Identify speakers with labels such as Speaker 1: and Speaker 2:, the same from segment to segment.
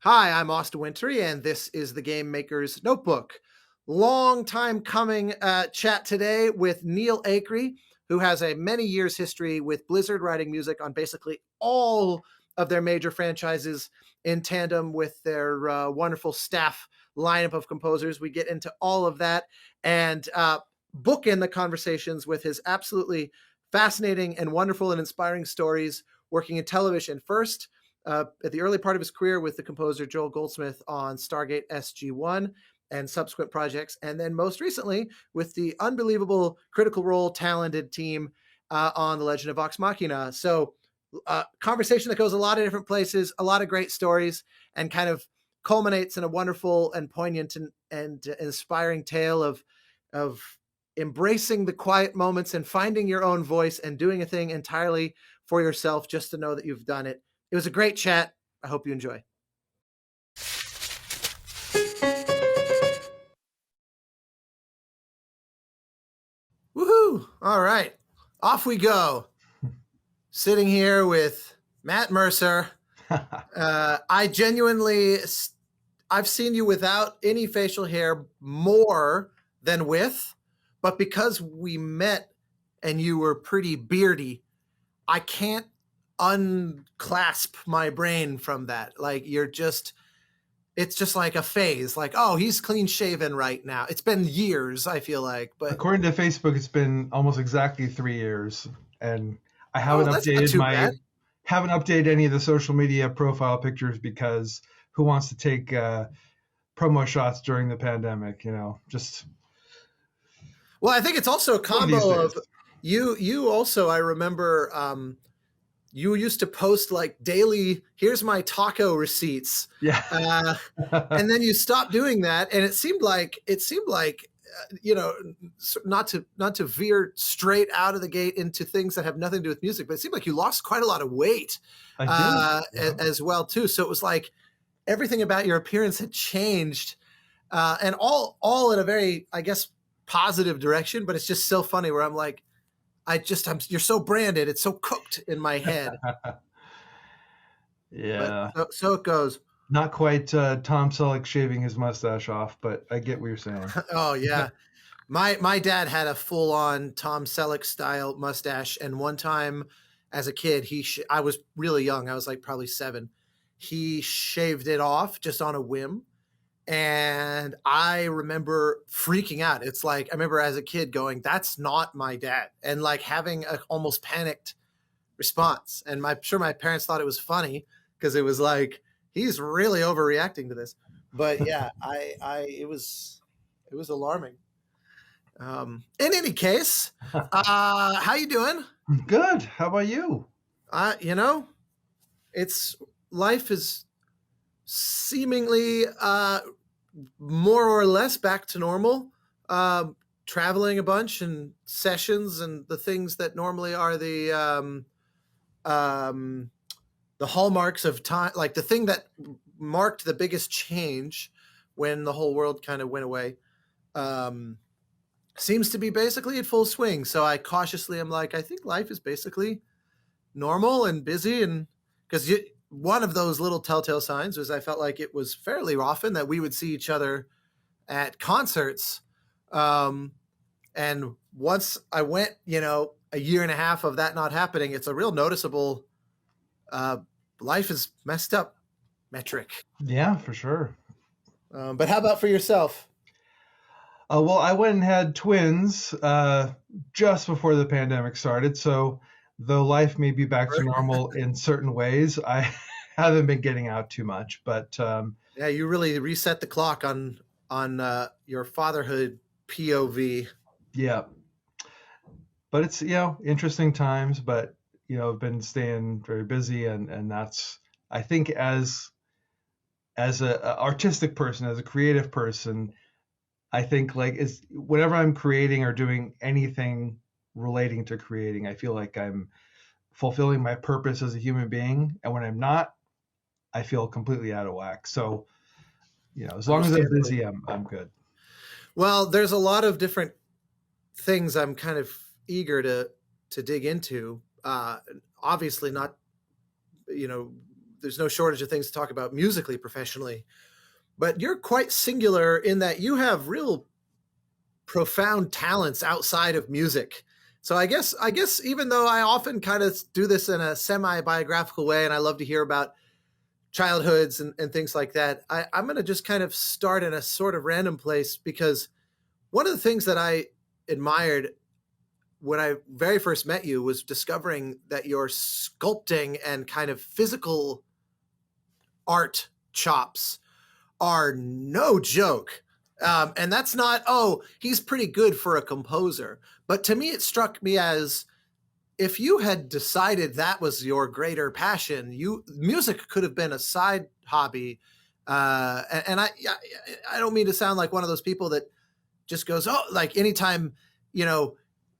Speaker 1: Hi, I'm Austin Wintory, and this is the Game Maker's Notebook. Long time coming chat today with Neal Acree, who has a many years history with Blizzard writing music on basically all of their major franchises in tandem with their wonderful staff lineup of composers. We get into all of that and bookend the conversations with his absolutely fascinating and wonderful and inspiring stories working in television. First, at the early part of his career with the composer Joel Goldsmith on Stargate SG-1 and subsequent projects, and then most recently with the unbelievable Critical Role talented team on The Legend of Vox Machina. So conversation that goes a lot of different places, a lot of great stories, and kind of culminates in a wonderful and poignant and inspiring tale of embracing the quiet moments and finding your own voice and doing a thing entirely for yourself just to know that you've done it. It was a great chat. I hope you enjoy. Woohoo! All right, off we go. Sitting here with Matt Mercer. I genuinely, I've seen you without any facial hair more than with, but because we met and you were pretty beardy, I can't unclasp my brain from that. Like it's just like a phase. Like, oh, he's clean shaven right now. It's been years, I feel like, but
Speaker 2: according to Facebook, it's been almost exactly 3 years, and I haven't
Speaker 1: that's not too bad.
Speaker 2: haven't updated any of the social media profile pictures because who wants to take promo shots during the pandemic? Just
Speaker 1: Well, I think it's also a combo of you. Also, I remember you used to post like daily. Here's my taco receipts.
Speaker 2: Yeah.
Speaker 1: And then you stopped doing that, and it seemed like not to veer straight out of the gate into things that have nothing to do with music, but it seemed like you lost quite a lot of weight as well too. So it was like everything about your appearance had changed, and all in a very, I guess, positive direction. But it's just so funny where I'm like, you're so branded, it's so cooked in my head.
Speaker 2: Yeah.
Speaker 1: But so it goes.
Speaker 2: Not quite Tom Selleck shaving his mustache off, but I get what you're saying.
Speaker 1: Oh yeah. My dad had a full on Tom Selleck style mustache, and one time as a kid, I was really young. I was like probably 7. He shaved it off just on a whim, and I remember freaking out. It's like I remember as a kid going, "That's not my dad," and like having a almost panicked response. And I'm sure my parents thought it was funny because it was like he's really overreacting to this. But yeah, it was alarming. In any case, how you doing?
Speaker 2: Good. How about you?
Speaker 1: It's life is seemingly more or less back to normal. Traveling a bunch and sessions and the things that normally are the hallmarks of time, like the thing that marked the biggest change when the whole world kind of went away. Seems to be basically at full swing. So I cautiously am like, I think life is basically normal and busy. And because one of those little telltale signs was I felt like it was fairly often that we would see each other at concerts. And once I went, a year and a half of that not happening, it's a real noticeable life is messed up metric.
Speaker 2: Yeah, for sure.
Speaker 1: But how about for yourself?
Speaker 2: Well, I went and had twins just before the pandemic started. So though life may be back to normal in certain ways, I haven't been getting out too much. But
Speaker 1: yeah, you really reset the clock on your fatherhood POV.
Speaker 2: Yeah. But it's, interesting times, but, I've been staying very busy and that's, I think as a artistic person, as a creative person, I think like whenever I'm creating or doing anything relating to creating, I feel like I'm fulfilling my purpose as a human being. And when I'm not, I feel completely out of whack. So, as long as I'm busy, I'm good.
Speaker 1: Well, there's a lot of different things I'm kind of eager to dig into. Obviously not, there's no shortage of things to talk about musically, professionally. But you're quite singular in that you have real profound talents outside of music. So I guess even though I often kind of do this in a semi-biographical way, and I love to hear about childhoods and things like that, I'm going to just kind of start in a sort of random place, because one of the things that I admired when I very first met you was discovering that your sculpting and kind of physical art chops are no joke. And that's not, oh, he's pretty good for a composer. But to me, it struck me as, if you had decided that was your greater passion, music could have been a side hobby. And I don't mean to sound like one of those people that just goes, oh, like anytime, you know,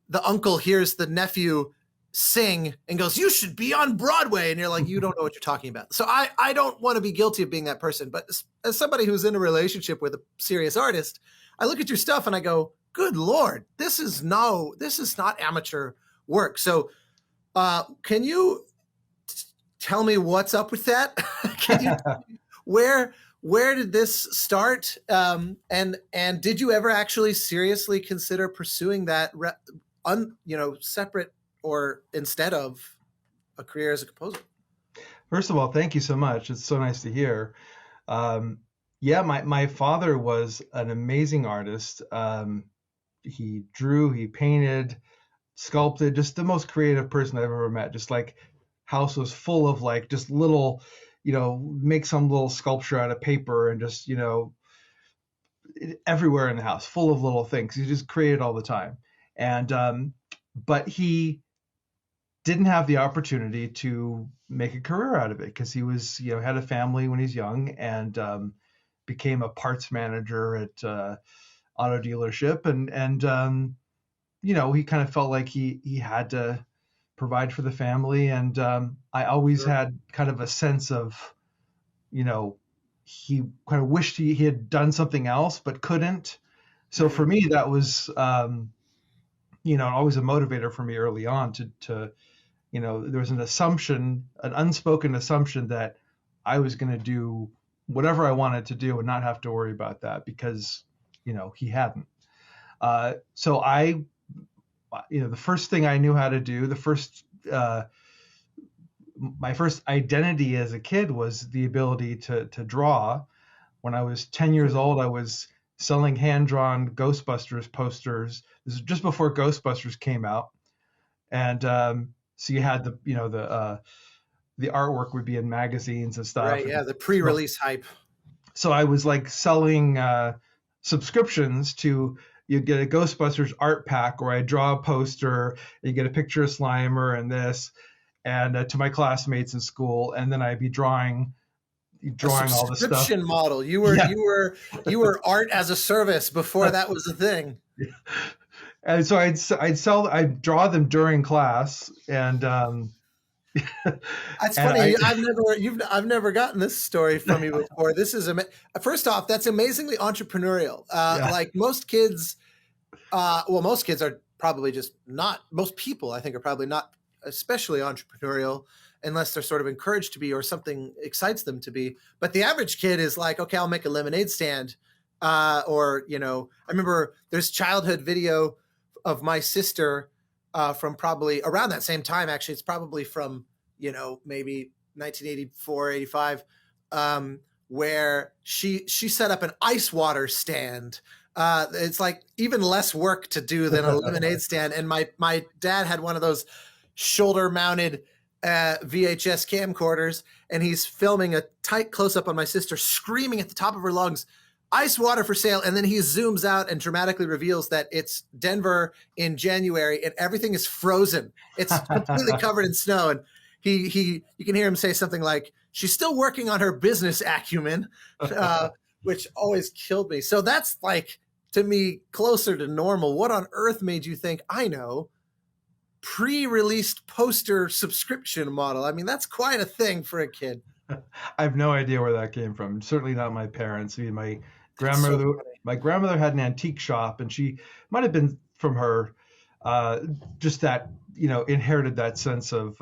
Speaker 1: the uncle hears the nephew sing and goes, you should be on Broadway. And you're like, you don't know what you're talking about. So I don't want to be guilty of being that person. But as somebody who's in a relationship with a serious artist, I look at your stuff and I go, good Lord, this is not amateur work. So can you tell me what's up with that? Can you tell me where did this start? And did you ever actually seriously consider pursuing that, separate or instead of a career as a composer?
Speaker 2: First of all, thank you so much. It's so nice to hear. Yeah, my father was an amazing artist. He drew, he painted, sculpted, just the most creative person I've ever met. Just like house was full of like just little, make some little sculpture out of paper and just, everywhere in the house, full of little things. He just created all the time. And, but he didn't have the opportunity to make a career out of it because he was, had a family when he's young and became a parts manager at auto dealership. And he kind of felt like he had to provide for the family. And I always had kind of a sense of, he kind of wished he had done something else, but couldn't. So for me, that was, always a motivator for me early on to there was an unspoken assumption that I was going to do whatever I wanted to do and not have to worry about that because, he hadn't. So the first thing I knew how to do, my first identity as a kid was the ability to draw. When I was 10 years old, I was selling hand-drawn Ghostbusters posters. This is just before Ghostbusters came out. And so you had the artwork would be in magazines and stuff.
Speaker 1: Right, yeah, the pre-release hype.
Speaker 2: So I was like selling subscriptions to, you get a Ghostbusters art pack where I draw a poster, you get a picture of Slimer and this, and to my classmates in school, and then I'd be drawing all the stuff.
Speaker 1: Subscription model. You were art as a service before that was a thing.
Speaker 2: And so I'd draw them during class, and
Speaker 1: that's funny. I've never gotten this story from you before. This is first off, that's amazingly entrepreneurial. Like most kids, most kids are probably just not. Most people, I think, are probably not especially entrepreneurial unless they're sort of encouraged to be or something excites them to be. But the average kid is like, okay, I'll make a lemonade stand, or I remember there's childhood video of my sister from probably around that same time. Actually, it's probably from, maybe 1984, 85, where she set up an ice water stand. It's like even less work to do than a lemonade stand. And my dad had one of those shoulder mounted VHS camcorders, and he's filming a tight close up on my sister screaming at the top of her lungs, ice water for sale. And then he zooms out and dramatically reveals that it's Denver in January and everything is frozen. It's completely covered in snow. And you can hear him say something like, she's still working on her business acumen, which always killed me. So that's like, to me, closer to normal. What on earth made you think, I know, pre-released poster subscription model? I mean, that's quite a thing for a kid.
Speaker 2: I have no idea where that came from. Certainly not my parents. I mean, my grandmother had an antique shop, and she might have been from her, just that, inherited that sense of,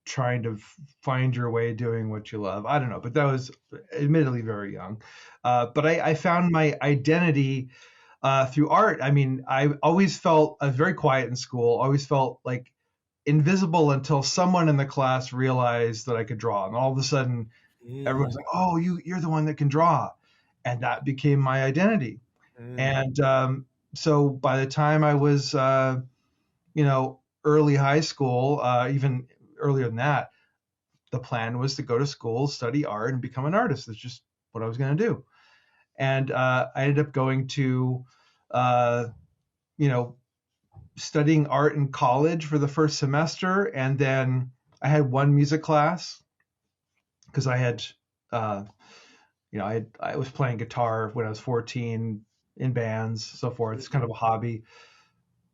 Speaker 2: trying to find your way doing what you love. I don't know, but that was admittedly very young. But I found my identity through art. I mean, I always felt very quiet in school, always felt like invisible until someone in the class realized that I could draw. And all of a sudden, everyone's
Speaker 1: Mm,
Speaker 2: like, "Oh, you're the one that can draw," and that became my identity.
Speaker 1: mm.
Speaker 2: And so by the time I was, early high school, even earlier than that, the plan was to go to school, study art, and become an artist. That's just what I was going to do. And I ended up going to, uh, you know, studying art in college for the first semester, and then I had one music class because I had, uh, I was playing guitar when I was 14 in bands, so forth. It's kind of a hobby.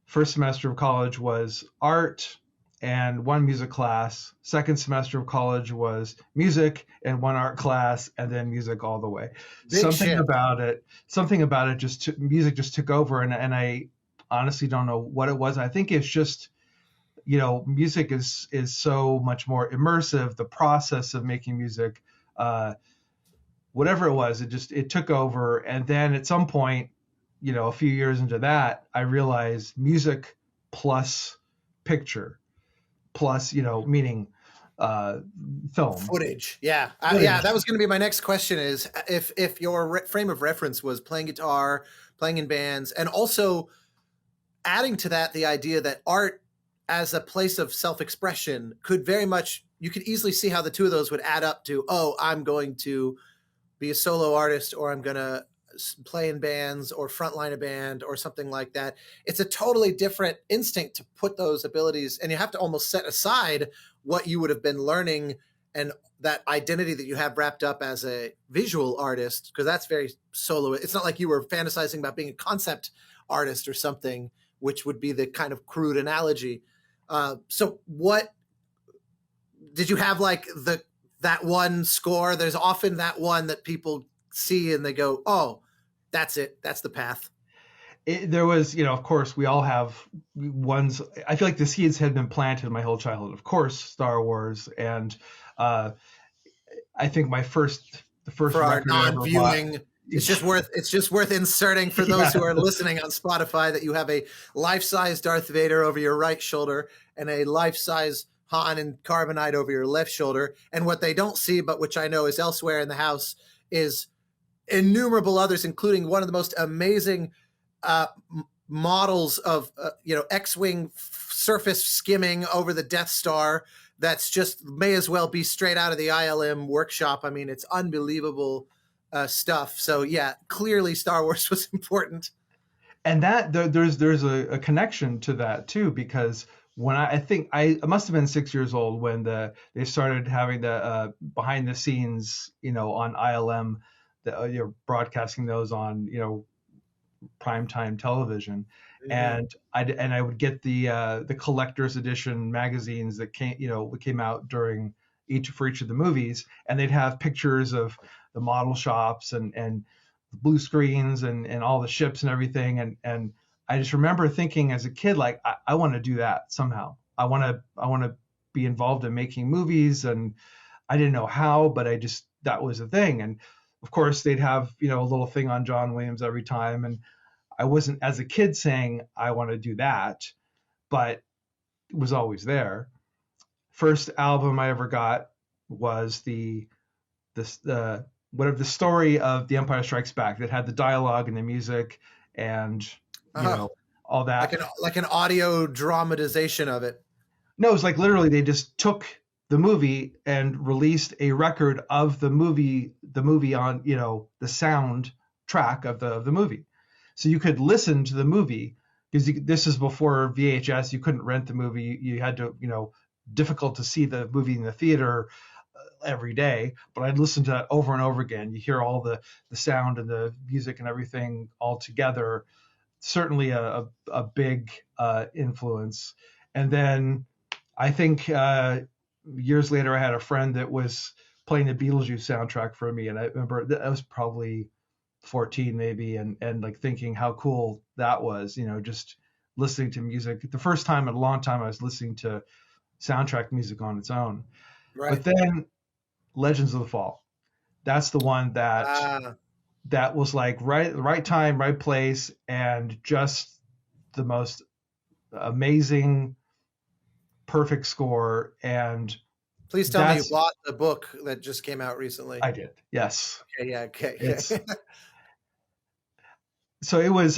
Speaker 2: First semester of college was art and one music class. Second semester of college was music and one art class, and then music all the way.
Speaker 1: Big
Speaker 2: Something
Speaker 1: shift.
Speaker 2: about it, music just took over, and I honestly don't know what it was. I think it's just music is so much more immersive. The process of making music, uh, whatever it was, it took over. And then at some point, a few years into that, I realized music plus picture plus, meaning uh, film.
Speaker 1: Footage, yeah, yeah.
Speaker 2: Footage.
Speaker 1: That was going to be my next question: is if your frame of reference was playing guitar, playing in bands, and also adding to that the idea that art as a place of self-expression could very much, you could easily see how the two of those would add up to, oh, I'm going to be a solo artist, or I'm going to play in bands or frontline a band or something like that. It's a totally different instinct to put those abilities, and you have to almost set aside what you would have been learning and that identity that you have wrapped up as a visual artist, because that's very solo. It's not like you were fantasizing about being a concept artist or something, which would be the kind of crude analogy. So what did you have, like that one score? There's often that one that people see and they go, "Oh, that's it. That's the path."
Speaker 2: There was, of course, we all have ones. I feel like the seeds had been planted my whole childhood. Of course, Star Wars, and uh, I think the first
Speaker 1: For our
Speaker 2: record I ever bought.
Speaker 1: non-viewing, it's just worth inserting for those
Speaker 2: Yeah,
Speaker 1: who are listening on Spotify that you have a life-size Darth Vader over your right shoulder and a life-size Han and Carbonite over your left shoulder. And what they don't see, but which I know is elsewhere in the house, is innumerable others, including one of the most amazing uh, models of X-wing surface skimming over the Death Star. That's just may as well be straight out of the ILM workshop. I mean, it's unbelievable stuff. So yeah, clearly Star Wars was important.
Speaker 2: and there's a connection to that too, because when I think I must have been 6 years old when they started having the behind the scenes, on ILM, you're broadcasting those on primetime television,
Speaker 1: Mm-hmm.
Speaker 2: and I would get the collector's edition magazines that came out during each of the movies, and they'd have pictures of the model shops and blue screens and all the ships and everything, and I just remember thinking as a kid, like I want to do that somehow. I want to be involved in making movies, and I didn't know how, but that was a thing. And of course they'd have a little thing on John Williams every time, and I wasn't as a kid saying I want to do that, but it was always there. First album I ever got was whatever the story of The Empire Strikes Back that had the dialogue and the music and you
Speaker 1: Uh-huh.
Speaker 2: know all
Speaker 1: like
Speaker 2: that.
Speaker 1: an like an audio dramatization of it.
Speaker 2: No, it was like literally they just took the movie and released a record of the movie on the sound track of the movie, so you could listen to the movie because this is before VHS. You couldn't rent the movie. You had to difficult to see the movie in the theater every day. But I'd listen to that over and over again. You hear all the sound and the music and everything all together. Certainly a big influence. And then I think years later, I had a friend that was playing the Beetlejuice soundtrack for me, and I remember that I was probably 14 maybe, and like thinking how cool that was, just listening to music. The first time in a long time I was listening to soundtrack music on its own. But
Speaker 1: Right.
Speaker 2: then Legends of the Fall, that's the one
Speaker 1: Ah,
Speaker 2: that was like right time, right place, and just the most amazing, perfect score. And
Speaker 1: please tell me you
Speaker 2: that's
Speaker 1: bought the book that just came out recently.
Speaker 2: I did. Yes.
Speaker 1: Okay, yeah, okay,
Speaker 2: It's
Speaker 1: okay.
Speaker 2: so it was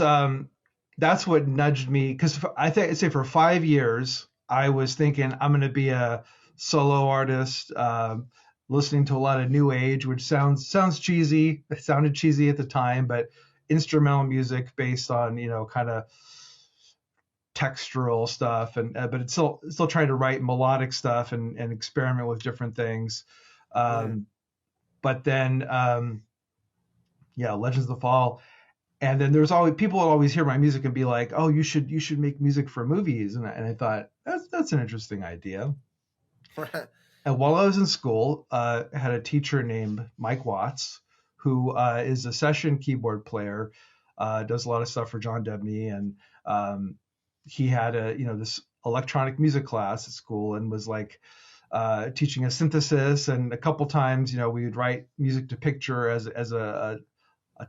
Speaker 2: that's what nudged me because I think I'd say for 5 years I was thinking I'm going to be a solo artist, listening to a lot of new age, which sounds cheesy. It sounded cheesy at the time, but instrumental music based on kind of textural stuff, and but it's still trying to write melodic stuff and experiment with different things.
Speaker 1: Mm.
Speaker 2: Um, but then yeah, Legends of the Fall. And then there's always people would always hear my music and be like, "Oh, you should make music for movies." And I thought that's an interesting idea. And while I was in school, I had a teacher named Mike Watts, who is a session keyboard player, does a lot of stuff for John Debney, and he had this electronic music class at school and was like teaching us synthesis. And a couple times, we would write music to picture as a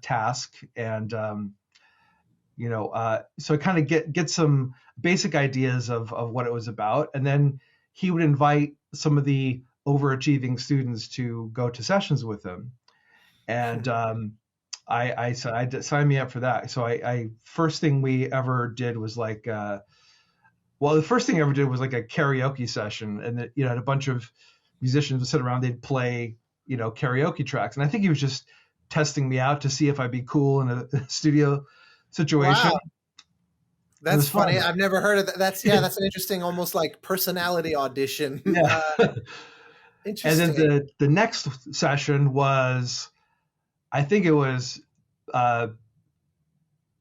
Speaker 2: task. And so I kind of get some basic ideas of what it was about, and then he would invite some of the overachieving students to go to sessions with him. And I said, sign me up for that. So I first thing we ever did was like, well, the first thing I ever did was like a karaoke session, and had a bunch of musicians would sit around, they'd play, karaoke tracks, and I think he was just testing me out to see if I'd be cool in a studio situation.
Speaker 1: Wow,
Speaker 2: It
Speaker 1: that's
Speaker 2: was
Speaker 1: funny.
Speaker 2: fun.
Speaker 1: I've never heard of that. That's an interesting, almost like personality audition.
Speaker 2: Yeah. And then
Speaker 1: Interesting.
Speaker 2: the next session was, I think it was uh,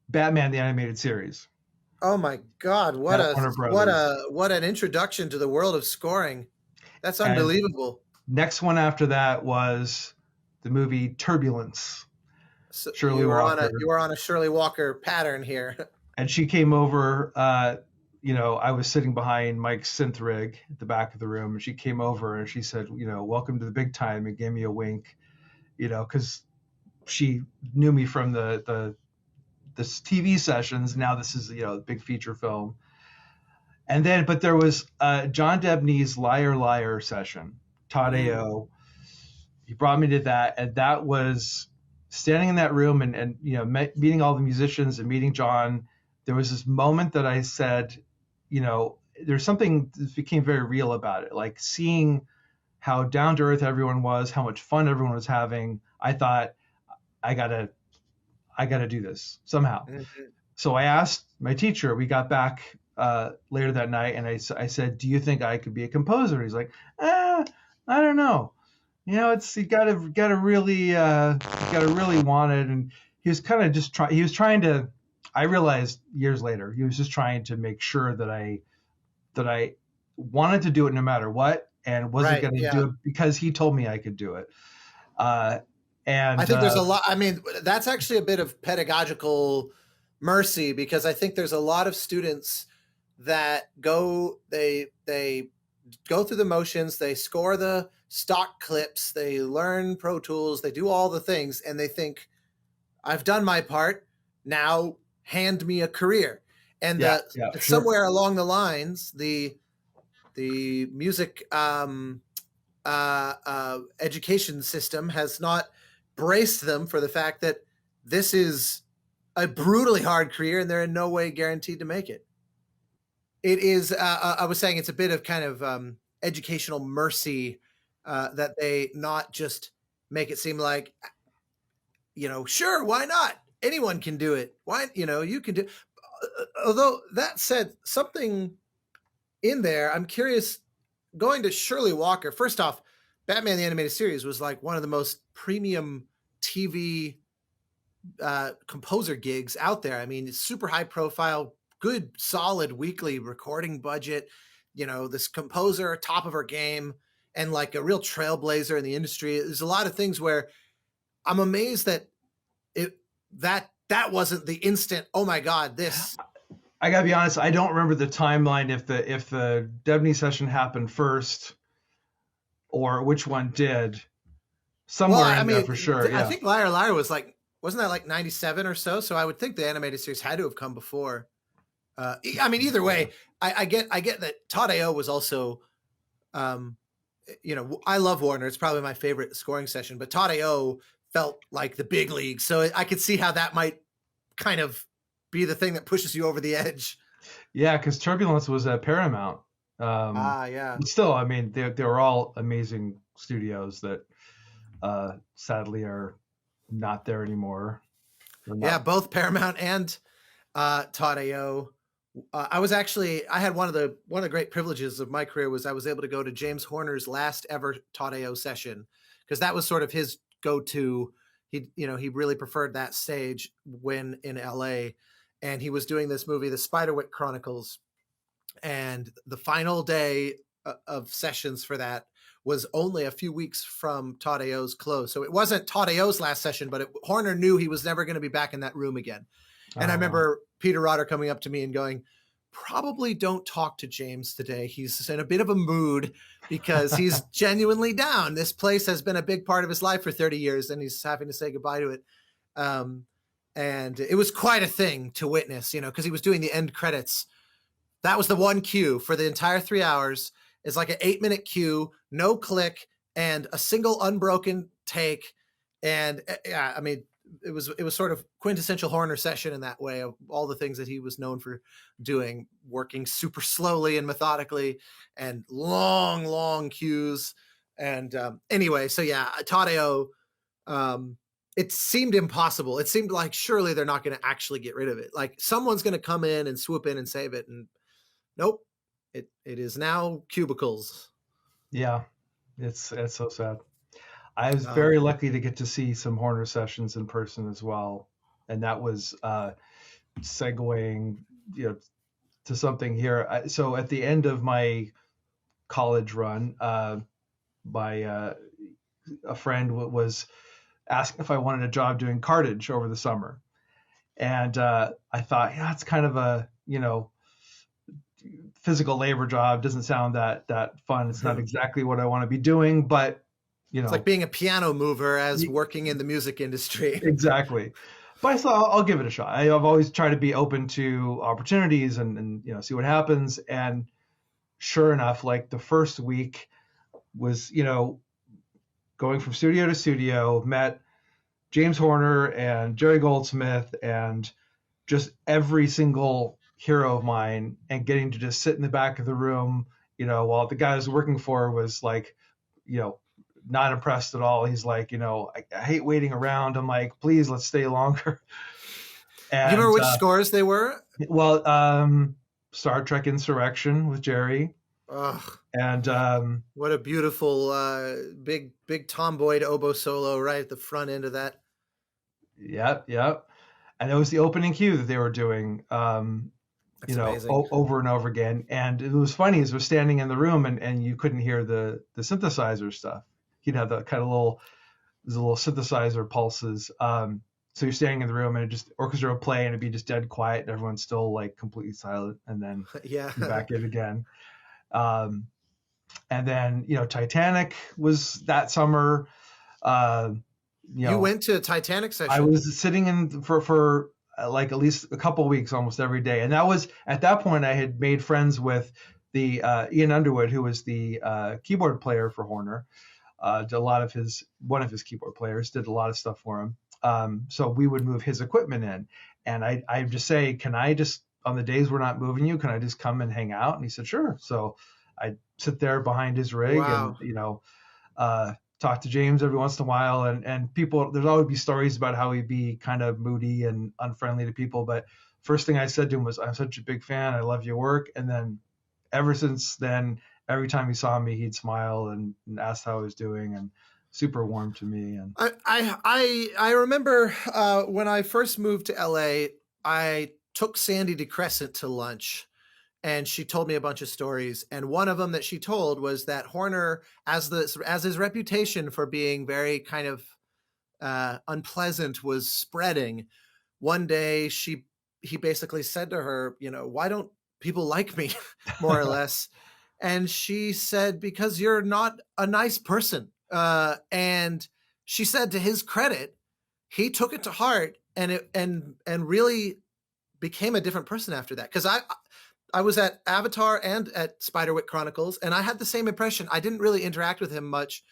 Speaker 2: Batman the Animated Series
Speaker 1: Oh my God,
Speaker 2: at Warner Brothers.
Speaker 1: what an introduction to the world of scoring. That's
Speaker 2: And
Speaker 1: unbelievable.
Speaker 2: next one after that was the movie Turbulence,
Speaker 1: So
Speaker 2: Shirley Walker.
Speaker 1: you were on a Shirley Walker pattern here.
Speaker 2: And she came over. I was sitting behind Mike's synth rig at the back of the room, and she came over and she said, "Welcome to the big time," and gave me a wink, because she knew me from the TV sessions. Now this is a big feature film. And then, but there was John Debney's Liar Liar session. Todd
Speaker 1: Mm,
Speaker 2: AO, he brought me to that, and that was standing in that room and meeting all the musicians and meeting John. There was this moment that I said, there's something that became very real about it, like seeing how down to earth everyone was, how much fun everyone was having. I thought, I gotta I gotta do this somehow.
Speaker 1: mhm.
Speaker 2: So I asked my teacher. We got back later that night, and I said, "Do you think I could be a composer?" He's like, I don't know. It's you gotta really want it." And he was kind of just trying. He was trying to. I realized years later he was just trying to make sure that I wanted to do it no matter what, and wasn't
Speaker 1: Right,
Speaker 2: going to
Speaker 1: yeah.
Speaker 2: do it because he told me I could do it. Uh,
Speaker 1: I
Speaker 2: and
Speaker 1: think there's a lot. I mean, that's actually a bit of pedagogical mercy because I think there's a lot of students that they go through the motions, they score the stock clips, they learn Pro Tools, they do all the things, and they think, I've done my part. Now hand me a career. And
Speaker 2: yeah, yeah, sure.
Speaker 1: somewhere along the lines, the music education system has not braced them for the fact that this is a brutally hard career and they're in no way guaranteed to make it. It is, I was saying, it's a bit of kind of educational mercy that they not just make it seem like, sure, why not? Anyone can do it. Why, you can do. Although that said, something in there, I'm curious. Going to Shirley Walker. First off, Batman the Animated Series was like one of the most premium TV composer gigs out there. I mean, it's super high profile, good, solid weekly recording budget. This composer, top of her game, and like a real trailblazer in the industry. There's a lot of things where I'm amazed that it that wasn't the instant. Oh my God, this
Speaker 2: I gotta be honest, I don't remember the timeline if the Debney session happened first or which one did.
Speaker 1: Well,
Speaker 2: Somewhere
Speaker 1: I
Speaker 2: in there
Speaker 1: mean,
Speaker 2: for sure.
Speaker 1: I
Speaker 2: Yeah.
Speaker 1: think Liar Liar was like, wasn't that like 97 or so? So I would think the animated series had to have come before. I mean, either
Speaker 2: Yeah.
Speaker 1: way, I get that Tadeo was also, um, I love Warner. It's probably my favorite scoring session, but Tadeo felt like the big league. So I could see how that might kind of be the thing that pushes you over the edge.
Speaker 2: Yeah, because Turbulence was at Paramount. Um,
Speaker 1: Ah, yeah.
Speaker 2: but still, I mean, they were all amazing studios that sadly are not there anymore. They're
Speaker 1: Yeah,
Speaker 2: not.
Speaker 1: both Paramount and Tadeo. I had one of the great privileges of my career was I was able to go to James Horner's last ever Tadeo session because that was sort of his go-to. He really preferred that stage when in LA, and he was doing this movie, The Spiderwick Chronicles, and the final day of sessions for that was only a few weeks from Tadeo's close. So it wasn't Tadeo's last session, but Horner knew he was never going to be back in that room again. And I
Speaker 2: Wow.
Speaker 1: remember Peter Rotter coming up to me and going, probably don't talk to James today. He's in a bit of a mood because he's genuinely down. This place has been a big part of his life for 30 years and he's having to say goodbye to it. Um, and it was quite a thing to witness, because he was doing the end credits. That was the one cue for the entire 3 hours. It's like an 8-minute cue, no click, and a single unbroken take. And yeah, I mean, it was sort of quintessential Horner session in that way of all the things that he was known for doing, working super slowly and methodically, and long cues. And anyway, so yeah, Tadeo. Um, it seemed impossible. It seemed like surely they're not going to actually get rid of it. Like someone's going to come in and swoop in and save it, and nope. It is now cubicles.
Speaker 2: Yeah, it's so sad. I was
Speaker 1: Oh,
Speaker 2: very lucky to get to see some Horner sessions in person as well, and that was segueing, you know, to something here. So at the end of my college run, my a friend was asking if I wanted a job doing cartage over the summer, and I thought, yeah, it's kind of a physical labor job. Doesn't sound that fun. It's not exactly what I want to be doing, but you
Speaker 1: it's like
Speaker 2: know,
Speaker 1: being a piano mover as working in the music industry.
Speaker 2: exactly. But I thought I'll give it a shot. I've always tried to be open to opportunities and see what happens. And sure enough, like the first week was going from studio to studio, met James Horner and Jerry Goldsmith and just every single hero of mine, and getting to just sit in the back of the room, while the guy I was working for was like, you know, not impressed at all. He's like, I hate waiting around. I'm like, please, let's stay longer.
Speaker 1: Do you remember
Speaker 2: And
Speaker 1: which scores they were?
Speaker 2: well, Star Trek Insurrection with Jerry,
Speaker 1: Ugh,
Speaker 2: and
Speaker 1: what a beautiful big tomboy oboe solo right at the front end of that.
Speaker 2: yep. And it was the opening cue that they were doing,
Speaker 1: That's amazing.
Speaker 2: over and over again. And it was funny as we're standing in the room and you couldn't hear the synthesizer stuff. He'd have the kind of little synthesizer pulses. So you're standing in the room and it just orchestra would play and it'd be just dead quiet and everyone's still like completely silent, and then
Speaker 1: Yeah.
Speaker 2: be back in again. Um, and then Titanic was that summer. Uh, you
Speaker 1: You
Speaker 2: know,
Speaker 1: went to a Titanic
Speaker 2: I
Speaker 1: session.
Speaker 2: was sitting in for like at least a couple of weeks almost every day, and that was at that point I had made friends with the Ian Underwood, who was the keyboard player for Horner. Did a lot of one of his keyboard players did a lot of stuff for him. So we would move his equipment in, and I just say, can I just, on the days we're not moving you, can I just come and hang out? And he said, sure. So I sit there behind his rig and
Speaker 1: Wow.
Speaker 2: talk to James every once in a while, and people, there's always be stories about how he'd be kind of moody and unfriendly to people. But first thing I said to him was, I'm such a big fan. I love your work. And then ever since then, every time he saw me, he'd smile and ask how I was doing, and super warm to me. And
Speaker 1: I remember when I first moved to LA, I took Sandy DeCrescent to lunch, and she told me a bunch of stories. And one of them that she told was that Horner, as his reputation for being very kind of unpleasant was spreading, one day he basically said to her, why don't people like me, more or less? And she said, because you're not a nice person. And she said, to his credit, he took it to heart, and really became a different person after that. Because I was at Avatar and at Spiderwick Chronicles, and I had the same impression. I didn't really interact with him much,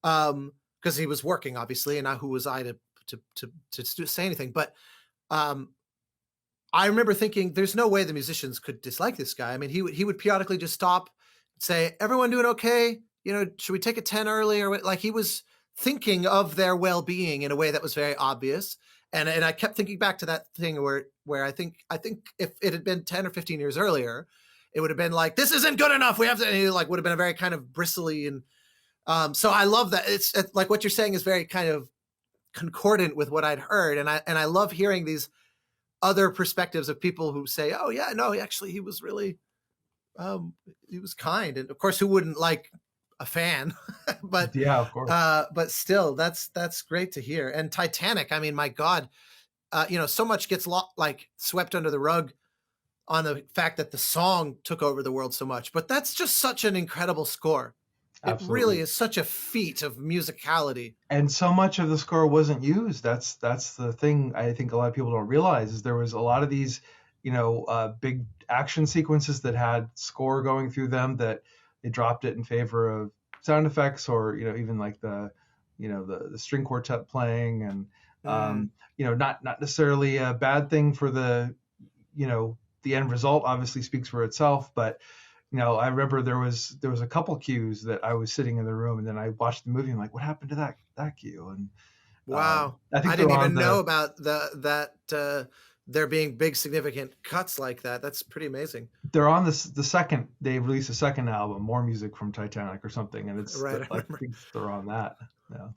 Speaker 1: because he was working, obviously, and who was I to say anything? But I remember thinking, there's no way the musicians could dislike this guy. I mean, he would periodically just stop, say, "Everyone doing okay? Should we take a 10 early?" Or like, he was thinking of their well-being in a way that was very obvious. And I kept thinking back to that thing where I think if it had been 10 or 15 years earlier, it would have been like, "This isn't good enough. We have to," and it like would have been a very kind of bristly. And so I love that. It's like what you're saying is very kind of concordant with what I'd heard. And I love hearing these other perspectives of people who say, "Oh yeah, no, actually he was really, he was kind." And of course, who wouldn't like a fan? but
Speaker 2: Yeah, of course.
Speaker 1: but still, that's great to hear. And Titanic, I mean, my God, so much gets like swept under the rug on the fact that the song took over the world so much. But that's just such an incredible score. It really
Speaker 2: Absolutely.
Speaker 1: is such a feat of musicality.
Speaker 2: And so much of the score wasn't used. That's the thing I think a lot of people don't realize is there was a lot of these, big action sequences that had score going through them that they dropped it in favor of sound effects or even like the string quartet playing and
Speaker 1: Mm.
Speaker 2: not necessarily a bad thing for the end result obviously speaks for itself, but I remember there was a couple cues that I was sitting in the room and then I watched the movie and I'm like, what happened to that cue? And
Speaker 1: Wow.
Speaker 2: I
Speaker 1: I
Speaker 2: think
Speaker 1: didn't
Speaker 2: they're on
Speaker 1: even know
Speaker 2: the
Speaker 1: about there being big significant cuts like that. That's pretty amazing.
Speaker 2: they're on the second they released a second album, more music from Titanic or something, and
Speaker 1: Right, I
Speaker 2: I
Speaker 1: remember.
Speaker 2: think they're on that. Yeah.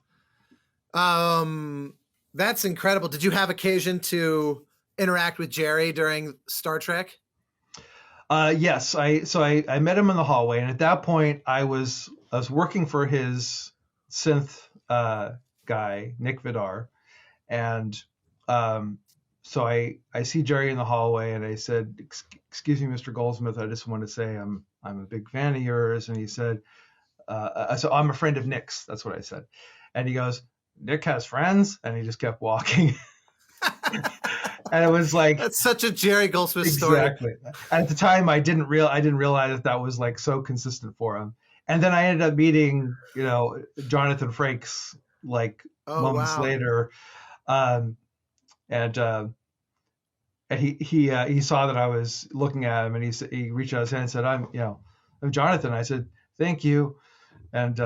Speaker 1: Um, that's incredible. Did you have occasion to interact with Jerry during Star Trek?
Speaker 2: Yes, I met him in the hallway, and at that point I was working for his synth guy Nick Vidar, and so I see Jerry in the hallway, and I said, "Excuse me, Mr. Goldsmith, I just want to say I'm a big fan of yours." And he said, "So I'm a friend of Nick's." That's what I said, and he goes, "Nick has friends," and he just kept walking, and it was like.
Speaker 1: That's such a Jerry Goldsmith story.
Speaker 2: Exactly. At the time, I didn't realize that that was like so consistent for him. And then I ended up meeting, Jonathan Frakes like
Speaker 1: Oh
Speaker 2: moments
Speaker 1: wow.
Speaker 2: later, um, and he saw that I was looking at him, and he reached out his hand and said, I'm Jonathan." I said, "Thank you," and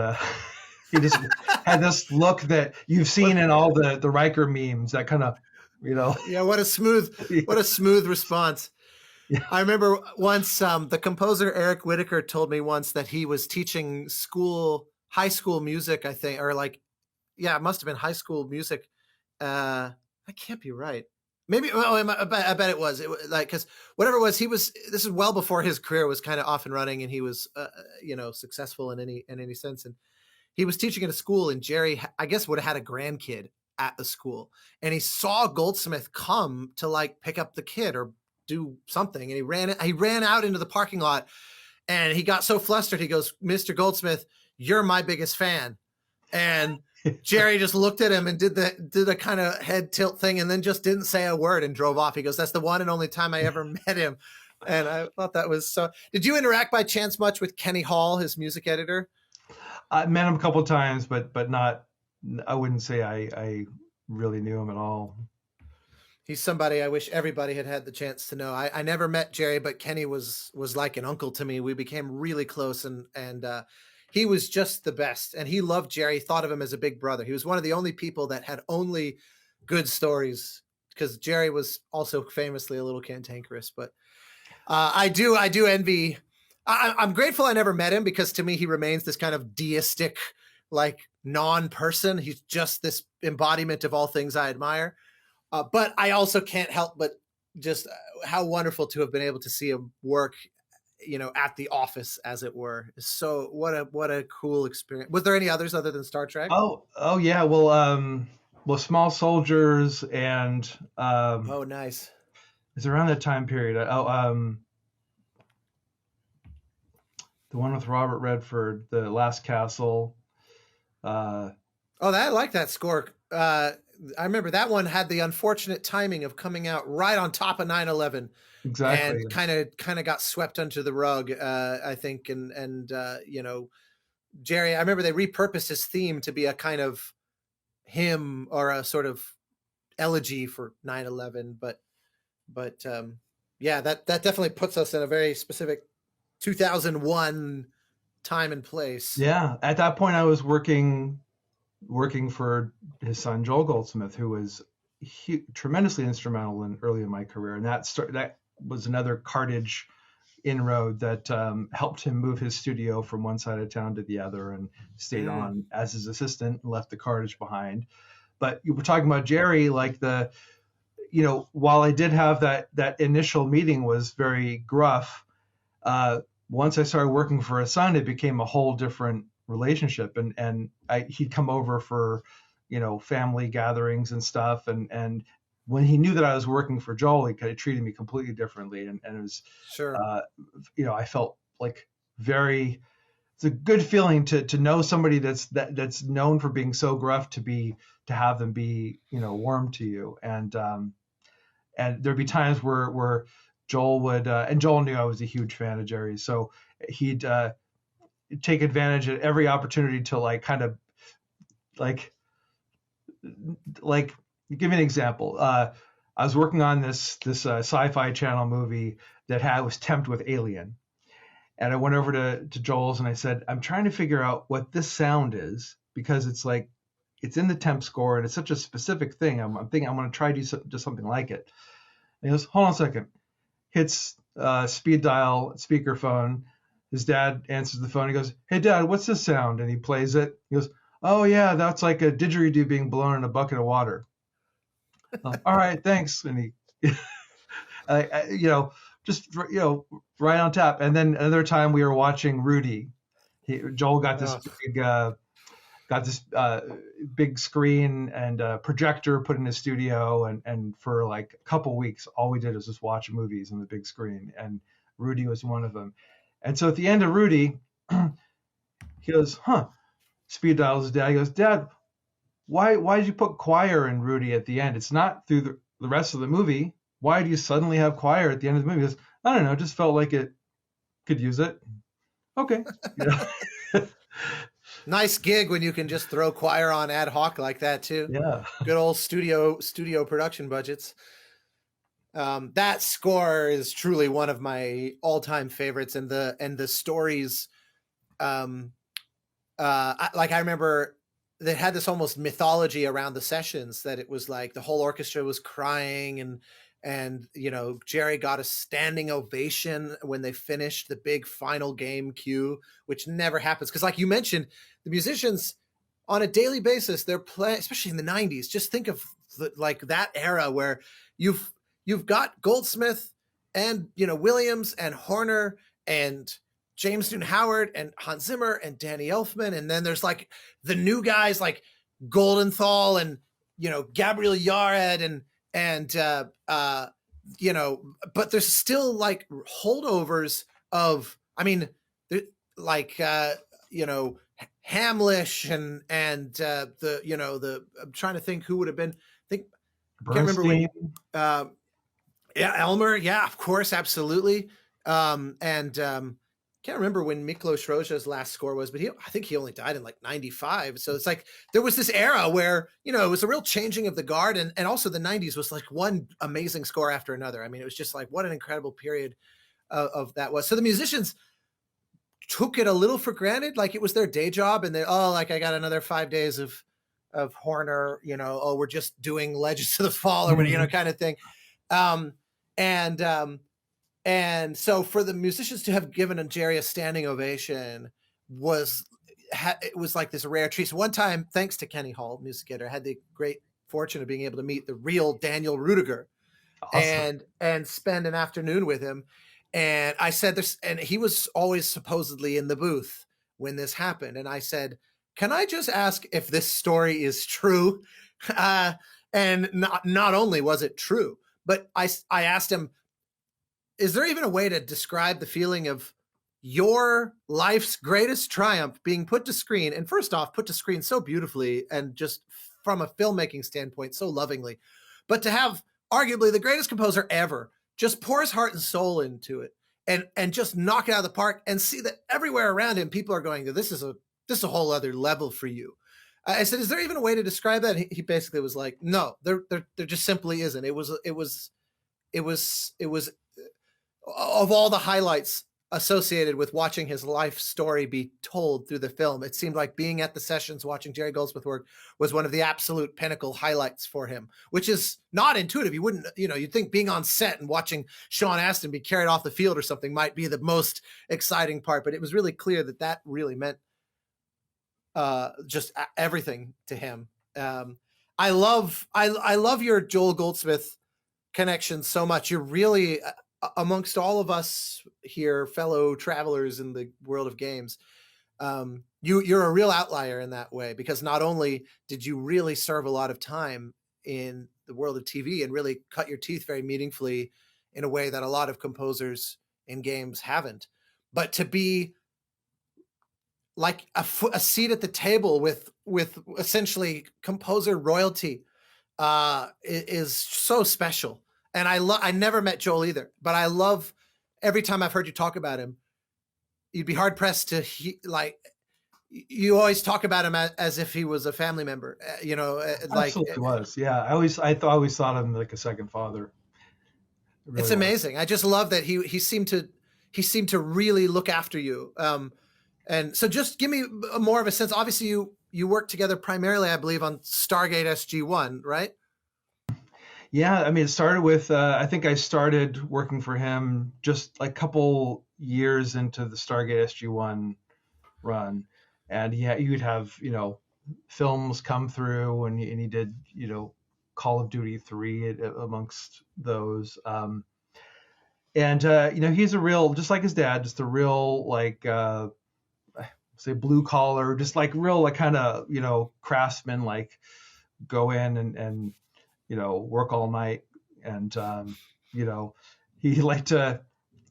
Speaker 2: he just had this look that you've
Speaker 1: What?
Speaker 2: seen in all the Riker memes, that kind of, you know,
Speaker 1: Yeah, what a smooth response.
Speaker 2: yeah.
Speaker 1: I remember once, the composer Eric Whitaker told me once that he was teaching high school music, I think, or like, yeah, it must have been high school music. That can't be right. Maybe, well, I bet it was. Like, because whatever it was, this is well before his career was kind of off and running, and he was, successful in any sense. And he was teaching at a school, and Jerry, I guess, would have had a grandkid at the school, and he saw Goldsmith come to like pick up the kid or do something, and he ran out into the parking lot, and he got so flustered. He goes, "Mr. Goldsmith, you're my biggest fan." And Jerry just looked at him and did a kind of head tilt thing, and then just didn't say a word and drove off. He goes, "That's the one and only time I ever met him." And I thought that was so. Did you interact by chance much with Kenny Hall, his music editor?
Speaker 2: I met him a couple of times, but not. I wouldn't say I really knew him at all.
Speaker 1: He's somebody I wish everybody had had the chance to know. I never met Jerry, but Kenny was like an uncle to me. We became really close, and he was just the best. And he loved Jerry, thought of him as a big brother. He was one of the only people that had only good stories, because Jerry was also famously a little cantankerous. But I do envy. I'm grateful I never met him, because to me he remains this kind of deistic, like non-person. He's just this embodiment of all things I admire. But I also can't help but just how wonderful to have been able to see him work, at the office, as it were. So what a cool experience. Was there any others other than Star Trek?
Speaker 2: Oh yeah. Well, Small Soldiers and
Speaker 1: Oh, nice.
Speaker 2: It's around that time period. The one with Robert Redford, The Last Castle. Uh,
Speaker 1: Oh, I like that score. I remember that one had the unfortunate timing of coming out right on top of 9/11,
Speaker 2: exactly.
Speaker 1: and kind of got swept under the rug. I think, and you know, Jerry. I remember they repurposed his theme to be a kind of hymn or a sort of elegy for 9/11, but yeah, that definitely puts us in a very specific 2001 time and place.
Speaker 2: Yeah. At that point, I was working for his son Joel Goldsmith, who was tremendously instrumental early in my career, and that was another Cartage inroad that helped him move his studio from one side of town to the other, and stayed
Speaker 1: Mm.
Speaker 2: on as his assistant and left the Cartage behind. But you were talking about Jerry, like while I did have that initial meeting was very gruff, uh, once I started working for his son, it became a whole different relationship. And he'd come over for, family gatherings and stuff. And when he knew that I was working for Joel, he kind of treated me completely differently. And it was,
Speaker 1: Sure.
Speaker 2: uh, I felt like it's a good feeling to know somebody that's known for being so gruff to have them be, warm to you. And there'd be times where Joel would, and Joel knew I was a huge fan of Jerry, so he'd take advantage of every opportunity to kind of like like give me an example. I was working on this sci-fi channel movie that was temped with Alien, and I went over to Joel's and I said, I'm trying to figure out what this sound is, because it's in the temp score and it's such a specific thing. I'm thinking I'm going to try to do something like it. And he goes, hold on a second. Hits speed dial speakerphone. His dad answers the phone. He goes, hey, Dad, what's this sound? And he plays it. He goes, oh, yeah, that's like a didgeridoo being blown in a bucket of water. All right, thanks. And he, just, right on tap. And then another time we were watching Rudy. Joel got this
Speaker 1: Ugh.
Speaker 2: big screen and projector put in his studio, and for like a couple weeks all we did was just watch movies on the big screen, and Rudy was one of them. And so at the end of Rudy, he goes, speed dials his dad. He goes, Dad, why did you put choir in Rudy at the end? It's not through the rest of the movie. Why do you suddenly have choir at the end of the movie? He goes, I don't know, just felt like it could use it. Okay.
Speaker 1: Nice gig when you can just throw choir on ad hoc like that too.
Speaker 2: Yeah.
Speaker 1: Good old studio production budgets. That score is truly one of my all-time favorites, and the stories. I remember they had this almost mythology around the sessions, that it was like the whole orchestra was crying, and Jerry got a standing ovation when they finished the big final game cue, which never happens because, like you mentioned, the musicians on a daily basis, they're playing, especially in the 90s. Just think of like that era where you've got Goldsmith and Williams and Horner and James Newton Howard and Hans Zimmer and Danny Elfman, and then there's like the new guys like Goldenthal and Gabriel Yared and but there's still like holdovers of, I mean, like Hamlish and the I'm trying to think who would have been. I think can't remember when. Yeah, Elmer. Yeah, of course, absolutely. And can't remember when Miklos Rozsa's last score was, but I think he only died in like 95. So it's like there was this era where, it was a real changing of the guard. And also the 90s was like one amazing score after another. I mean, it was just like what an incredible period of that was. So the musicians took it a little for granted, like it was their day job. And I got another 5 days of Horner, we're just doing Legends of the Fall or kind of thing. And so for the musicians to have given Jerry a standing ovation it was like this rare treat. So one time, thanks to Kenny Hall, music editor, I had the great fortune of being able to meet the real Daniel Rudiger. Awesome. and spend an afternoon with him. And I said this, and he was always supposedly in the booth when this happened. And I said, can I just ask if this story is true? And not only was it true, But I asked him, is there even a way to describe the feeling of your life's greatest triumph being put to screen? And first off, put to screen so beautifully and just from a filmmaking standpoint, so lovingly. But to have arguably the greatest composer ever just pour his heart and soul into it and just knock it out of the park and see that everywhere around him, people are going, this is a whole other level for you. I said, is there even a way to describe that? He basically was like, no, there just simply isn't. It was of all the highlights associated with watching his life story be told through the film, it seemed like being at the sessions watching Jerry Goldsmith work was one of the absolute pinnacle highlights for him, which is not intuitive. You wouldn't, you'd think being on set and watching Sean Astin be carried off the field or something might be the most exciting part, but it was really clear that really meant just everything to him. I love your Joel Goldsmith connection so much. You're really amongst all of us here, fellow travelers in the world of games. You're a real outlier in that way, because not only did you really serve a lot of time in the world of TV and really cut your teeth very meaningfully in a way that a lot of composers in games haven't, but to be like a seat at the table with essentially composer royalty is so special. And I never met Joel either, but I love every time I've heard you talk about him. You'd be hard pressed to you always talk about him as if he was a family member.
Speaker 2: Absolutely was. Yeah, I always thought of him like a second father.
Speaker 1: It really it's amazing. Was. I just love that he seemed to really look after you. And so just give me more of a sense. Obviously, you work together primarily, I believe, on Stargate SG-1, right?
Speaker 2: Yeah, I mean, it started with, I think I started working for him just like a couple years into the Stargate SG-1 run. And yeah, you'd have, films come through and he did, Call of Duty 3 amongst those. He's a real, just like his dad, just a real, like, say blue collar, just like real, like kind of, craftsman, like go in and work all night. And,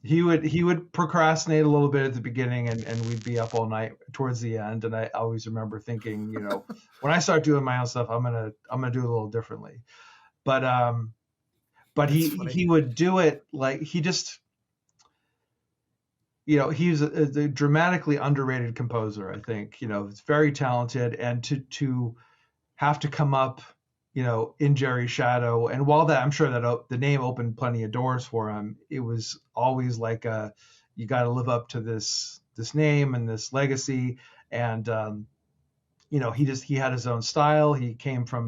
Speaker 2: he would procrastinate a little bit at the beginning and we'd be up all night towards the end. And I always remember thinking, when I start doing my own stuff, I'm going to do it a little differently. But he would do it like he just, he's a dramatically underrated composer, I think. It's very talented, and to have to come up, in Jerry's shadow. And while that, I'm sure that the name opened plenty of doors for him, it was always like you got to live up to this name and this legacy. And he had his own style. He came from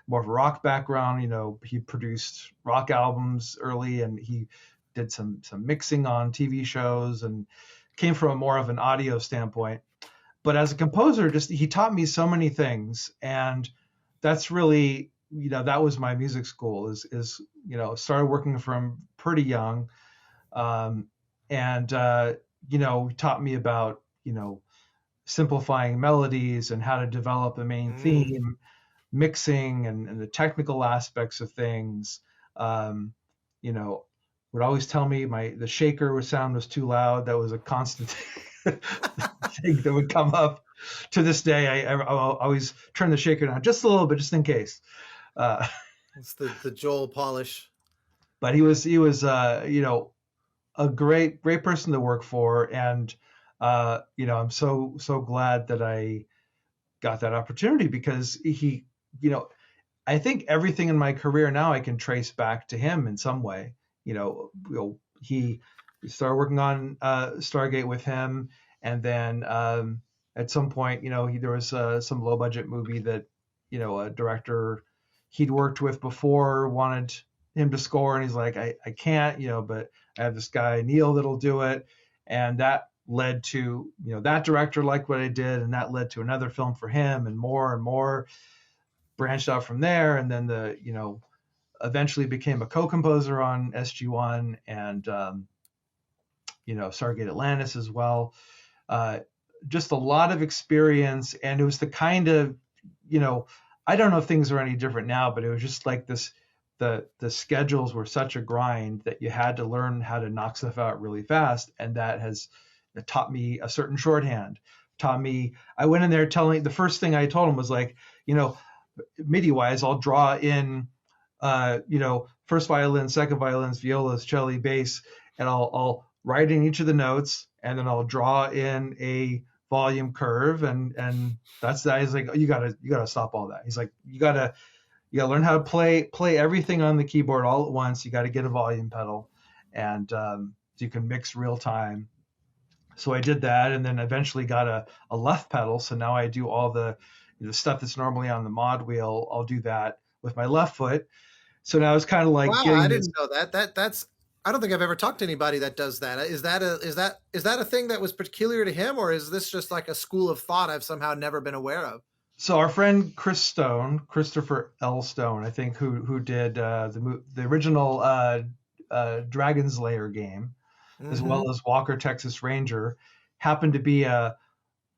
Speaker 2: more of a rock background. He produced rock albums early, and he did some mixing on TV shows and came from more of an audio standpoint. But as a composer, he taught me so many things. And that's really, that was my music school is started working from pretty young. Taught me about, simplifying melodies and how to develop a main theme, mixing and the technical aspects of things. Would always tell me the shaker sound was too loud. That was a constant thing that would come up. To this day, I always turn the shaker down just a little bit, just in case.
Speaker 1: It's the Joel polish.
Speaker 2: But he was a great person to work for, and I'm so glad that I got that opportunity, because he, I think everything in my career now I can trace back to him in some way. He started working on Stargate with him, and then at some point, there was some low budget movie that, a director he'd worked with before wanted him to score, and he's like, I can't, but I have this guy Neal that'll do it, and that led to, that director liked what I did, and that led to another film for him, and more branched out from there, and then eventually became a co-composer on SG-1 and Stargate Atlantis as well. Just a lot of experience, and it was the kind of, I don't know if things are any different now, but it was just like this the schedules were such a grind that you had to learn how to knock stuff out really fast, and that has taught me a certain shorthand. Taught me. I went in there telling the first thing I told him was like, you know, MIDI wise, I'll draw in, first violin, second violins, violas, cello, bass, and I'll write in each of the notes, and then I'll draw in a volume curve, and that's that. He's like, oh, you gotta stop all that. He's like, you gotta learn how to play everything on the keyboard all at once. You got to get a volume pedal, and you can mix real time. So I did that, and then eventually got a left pedal. So now I do all the stuff that's normally on the mod wheel. I'll do that with my left foot. So now it's kind of like
Speaker 1: Wow, I
Speaker 2: getting this.
Speaker 1: didn't know that. That's I don't think I've ever talked to anybody that does that. Is that a thing that was peculiar to him, or is this just like a school of thought I've somehow never been aware of?
Speaker 2: So our friend Christopher L. Stone, I think, who did the original Dragon's Lair game, as
Speaker 1: Hmm.
Speaker 2: well as Walker Texas Ranger, happened to be an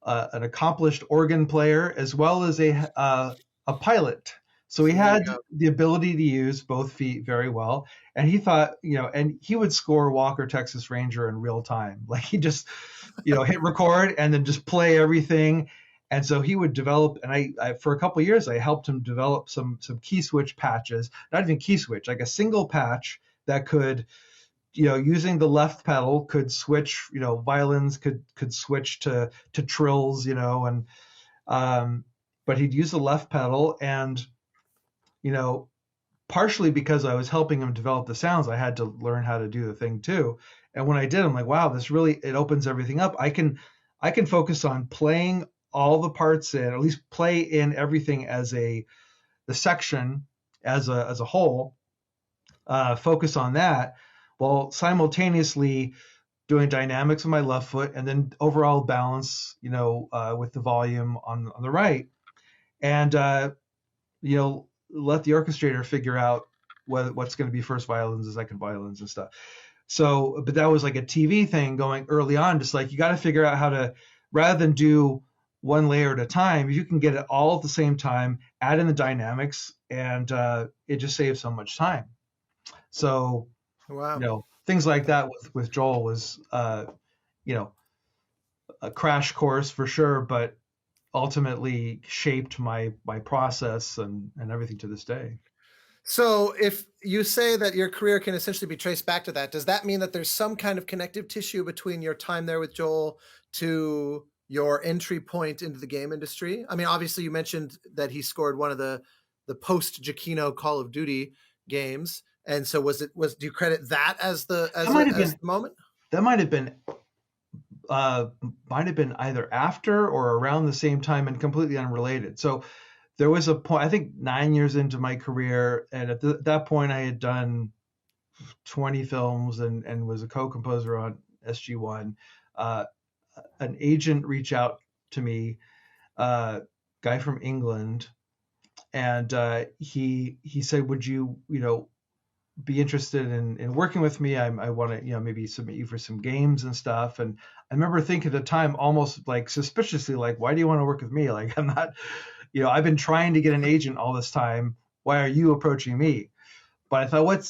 Speaker 2: accomplished organ player as well as a pilot. So he
Speaker 1: There you
Speaker 2: had
Speaker 1: go.
Speaker 2: the ability to use both feet very well. And he thought, and he would score Walker Texas Ranger in real time. Like he just, hit record and then just play everything. And so he would develop, and I for a couple of years I helped him develop some key switch patches, not even key switch, like a single patch that could, using the left pedal could switch, violins could switch to trills, and um, but he'd use the left pedal, and you know partially because I was helping him develop the sounds, I had to learn how to do the thing too. And when I did, I'm like, wow, this really it opens everything up. I can focus on playing all the parts in, at least play in everything as the section as a whole, focus on that while simultaneously doing dynamics with my left foot and then overall balance, with the volume on the right. And, let the orchestrator figure out what's going to be first violins and second violins and stuff. So, but that was like a TV thing going early on, just like you got to figure out how to, rather than do one layer at a time, you can get it all at the same time, add in the dynamics, and it just saves so much time. So,
Speaker 1: Wow.
Speaker 2: things like that with Joel was, you know, a crash course for sure, but ultimately shaped my process and everything to this day.
Speaker 1: So, if you say that your career can essentially be traced back to that, does that mean that there's some kind of connective tissue between your time there with Joel to your entry point into the game industry? I mean, obviously, you mentioned that he scored one of the post Giacchino Call of Duty games, and so do you credit that as the
Speaker 2: That might have
Speaker 1: as
Speaker 2: been
Speaker 1: the moment?
Speaker 2: that uh, might have been either after or around the same time and completely unrelated. So there was a point, I think 9 years into my career, and that point I had done 20 films and was a co-composer on SG1. Uh, an agent reached out to me, guy from England, and he said, "Would you be interested in working with me? I want to maybe submit you for some games and stuff." And I remember thinking at the time, almost like suspiciously, like, "Why do you want to work with me? Like, I'm not, I've been trying to get an agent all this time. Why are you approaching me?" But I thought, what's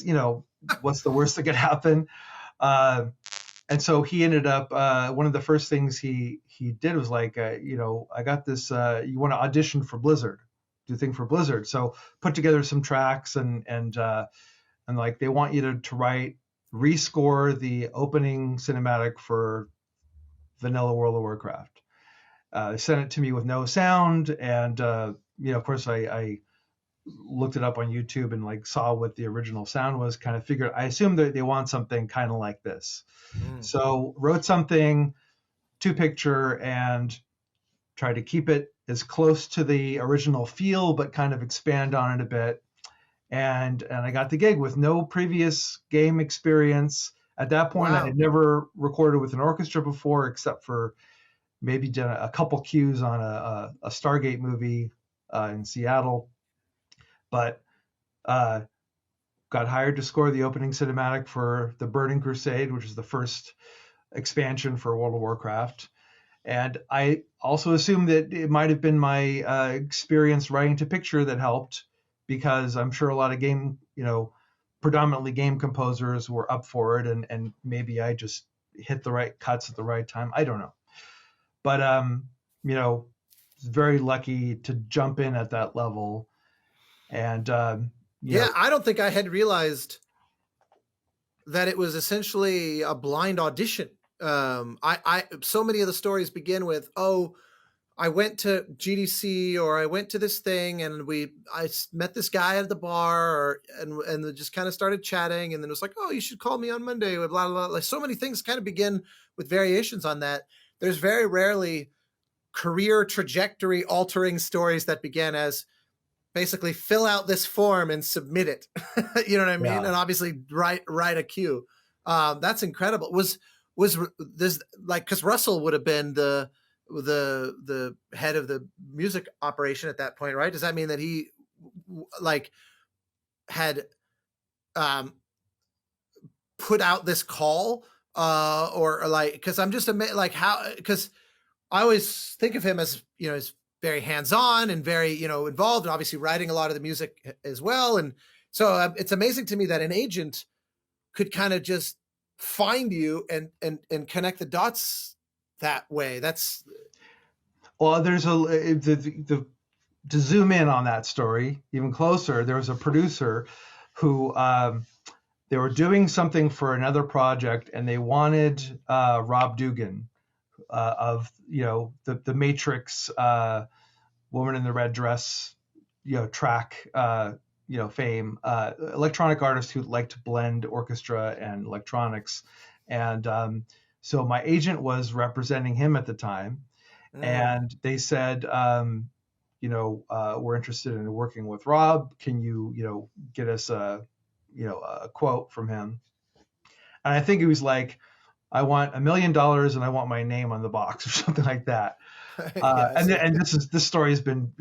Speaker 2: the worst that could happen? Uh, and so he ended up, one of the first things he did was like, I got this, you want to audition for Blizzard, do a thing for Blizzard. So put together some tracks, and like they want you to write, rescore the opening cinematic for vanilla World of Warcraft. They sent it to me with no sound, and of course I looked it up on YouTube and like saw what the original sound was. Kind of figured, I assumed that they want something kind of like this.
Speaker 1: Mm.
Speaker 2: So wrote something to picture and tried to keep it as close to the original feel, but kind of expand on it a bit. And I got the gig with no previous game experience. At that point, I
Speaker 1: Wow.
Speaker 2: had never recorded with an orchestra before, except for maybe done a couple cues on a Stargate movie in Seattle. But uh, got hired to score the opening cinematic for the Burning Crusade, which is the first expansion for World of Warcraft. And I also assumed that it might have been my experience writing to picture that helped, because I'm sure a lot of predominantly game composers were up for it, and maybe I just hit the right cuts at the right time. I don't know, but you know, very lucky to jump in at that level, and you know,
Speaker 1: Yeah, I don't think I had realized that it was essentially a blind audition. So many of the stories begin with, "Oh, I went to GDC or I went to this thing and I met this guy at the bar and just kind of started chatting and then it was like, oh, you should call me on Monday with blah, blah, blah. Like so many things kind of begin with variations on that. There's very rarely career trajectory altering stories that began as basically fill out this form and submit it. You know what I mean?
Speaker 2: yeah.
Speaker 1: And obviously write a cue. That's incredible. Was this like because Russell would have been the head of the music operation at that point, right? Does that mean that he like had um, put out this call or like because I'm just amazed like how because I always think of him as as very hands on and very involved and obviously writing a lot of the music as well and so it's amazing to me that an agent could kind of just find you and connect the dots that way. That's
Speaker 2: Well, there's the to zoom in on that story even closer. There was a producer who they were doing something for another project, and they wanted Rob Dugan of the Matrix, Woman in the Red Dress, track, fame, electronic artist who liked to blend orchestra and electronics, and so my agent was representing him at the time, and they said, we're interested in working with Rob. Can you get us a quote from him? And I think it was like, I want $1 million and I want my name on the box or something like that.
Speaker 1: yeah,
Speaker 2: And this story has been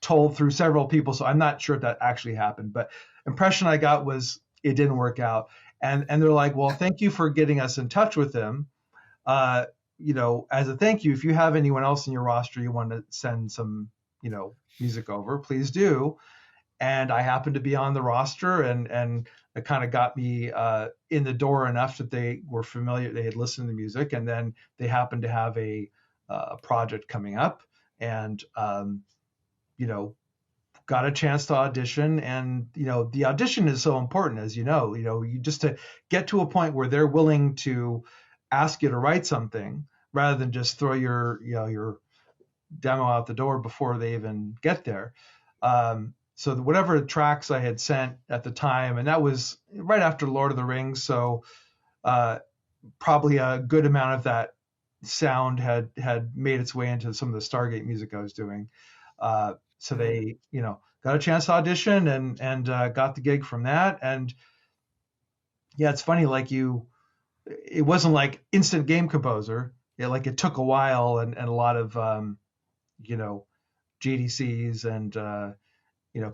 Speaker 2: told through several people, so I'm not sure if that actually happened. But impression I got was it didn't work out. And they're like, well, thank you for getting us in touch with him. As a thank you, if you have anyone else in your roster you want to send some music over, please do. And I happened to be on the roster, and it kind of got me in the door enough that they were familiar. They had listened to the music, and then they happened to have a project coming up, and got a chance to audition. And the audition is so important, as you just to get to a point where they're willing to ask you to write something rather than just throw your demo out the door before they even get there. So whatever tracks I had sent at the time, and that was right after Lord of the Rings, so probably a good amount of that sound had made its way into some of the Stargate music I was doing. So they, got a chance to audition and got the gig from that. And yeah, it's funny, like it wasn't like instant game composer. It took a while and a lot of, GDCs and,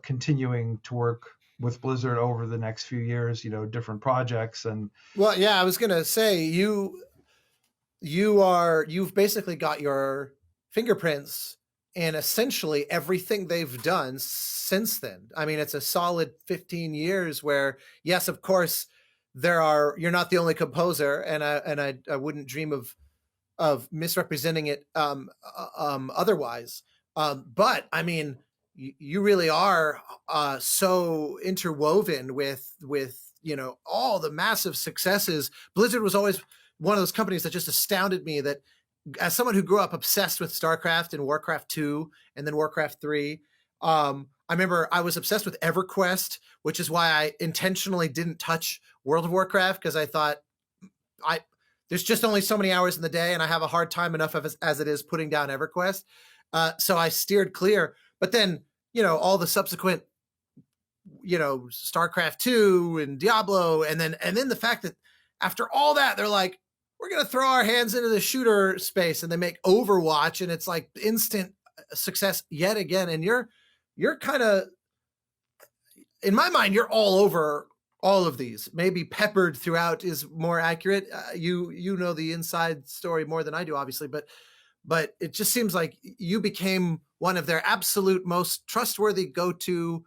Speaker 2: continuing to work with Blizzard over the next few years, different projects. And
Speaker 1: well, yeah, I was gonna say you've basically got your fingerprints in essentially everything they've done since then. I mean, it's a solid 15 years where, yes, of course, you're not the only composer, and I wouldn't dream of misrepresenting it otherwise. But I mean, you really are so interwoven with all the massive successes. Blizzard was always one of those companies that just astounded me. That as someone who grew up obsessed with StarCraft and Warcraft 2 and then Warcraft 3, I remember I was obsessed with EverQuest, which is why I intentionally didn't touch World of Warcraft, because I thought there's just only so many hours in the day and I have a hard time enough as it is putting down EverQuest. So I steered clear. But then, all the subsequent, StarCraft 2 and Diablo, and then the fact that after all that, they're like, we're going to throw our hands into the shooter space, and they make Overwatch, and it's like instant success yet again. And you're kind of, in my mind, you're all over all of these. Maybe peppered throughout is more accurate. You know the inside story more than I do, obviously, but it just seems like you became one of their absolute most trustworthy go-to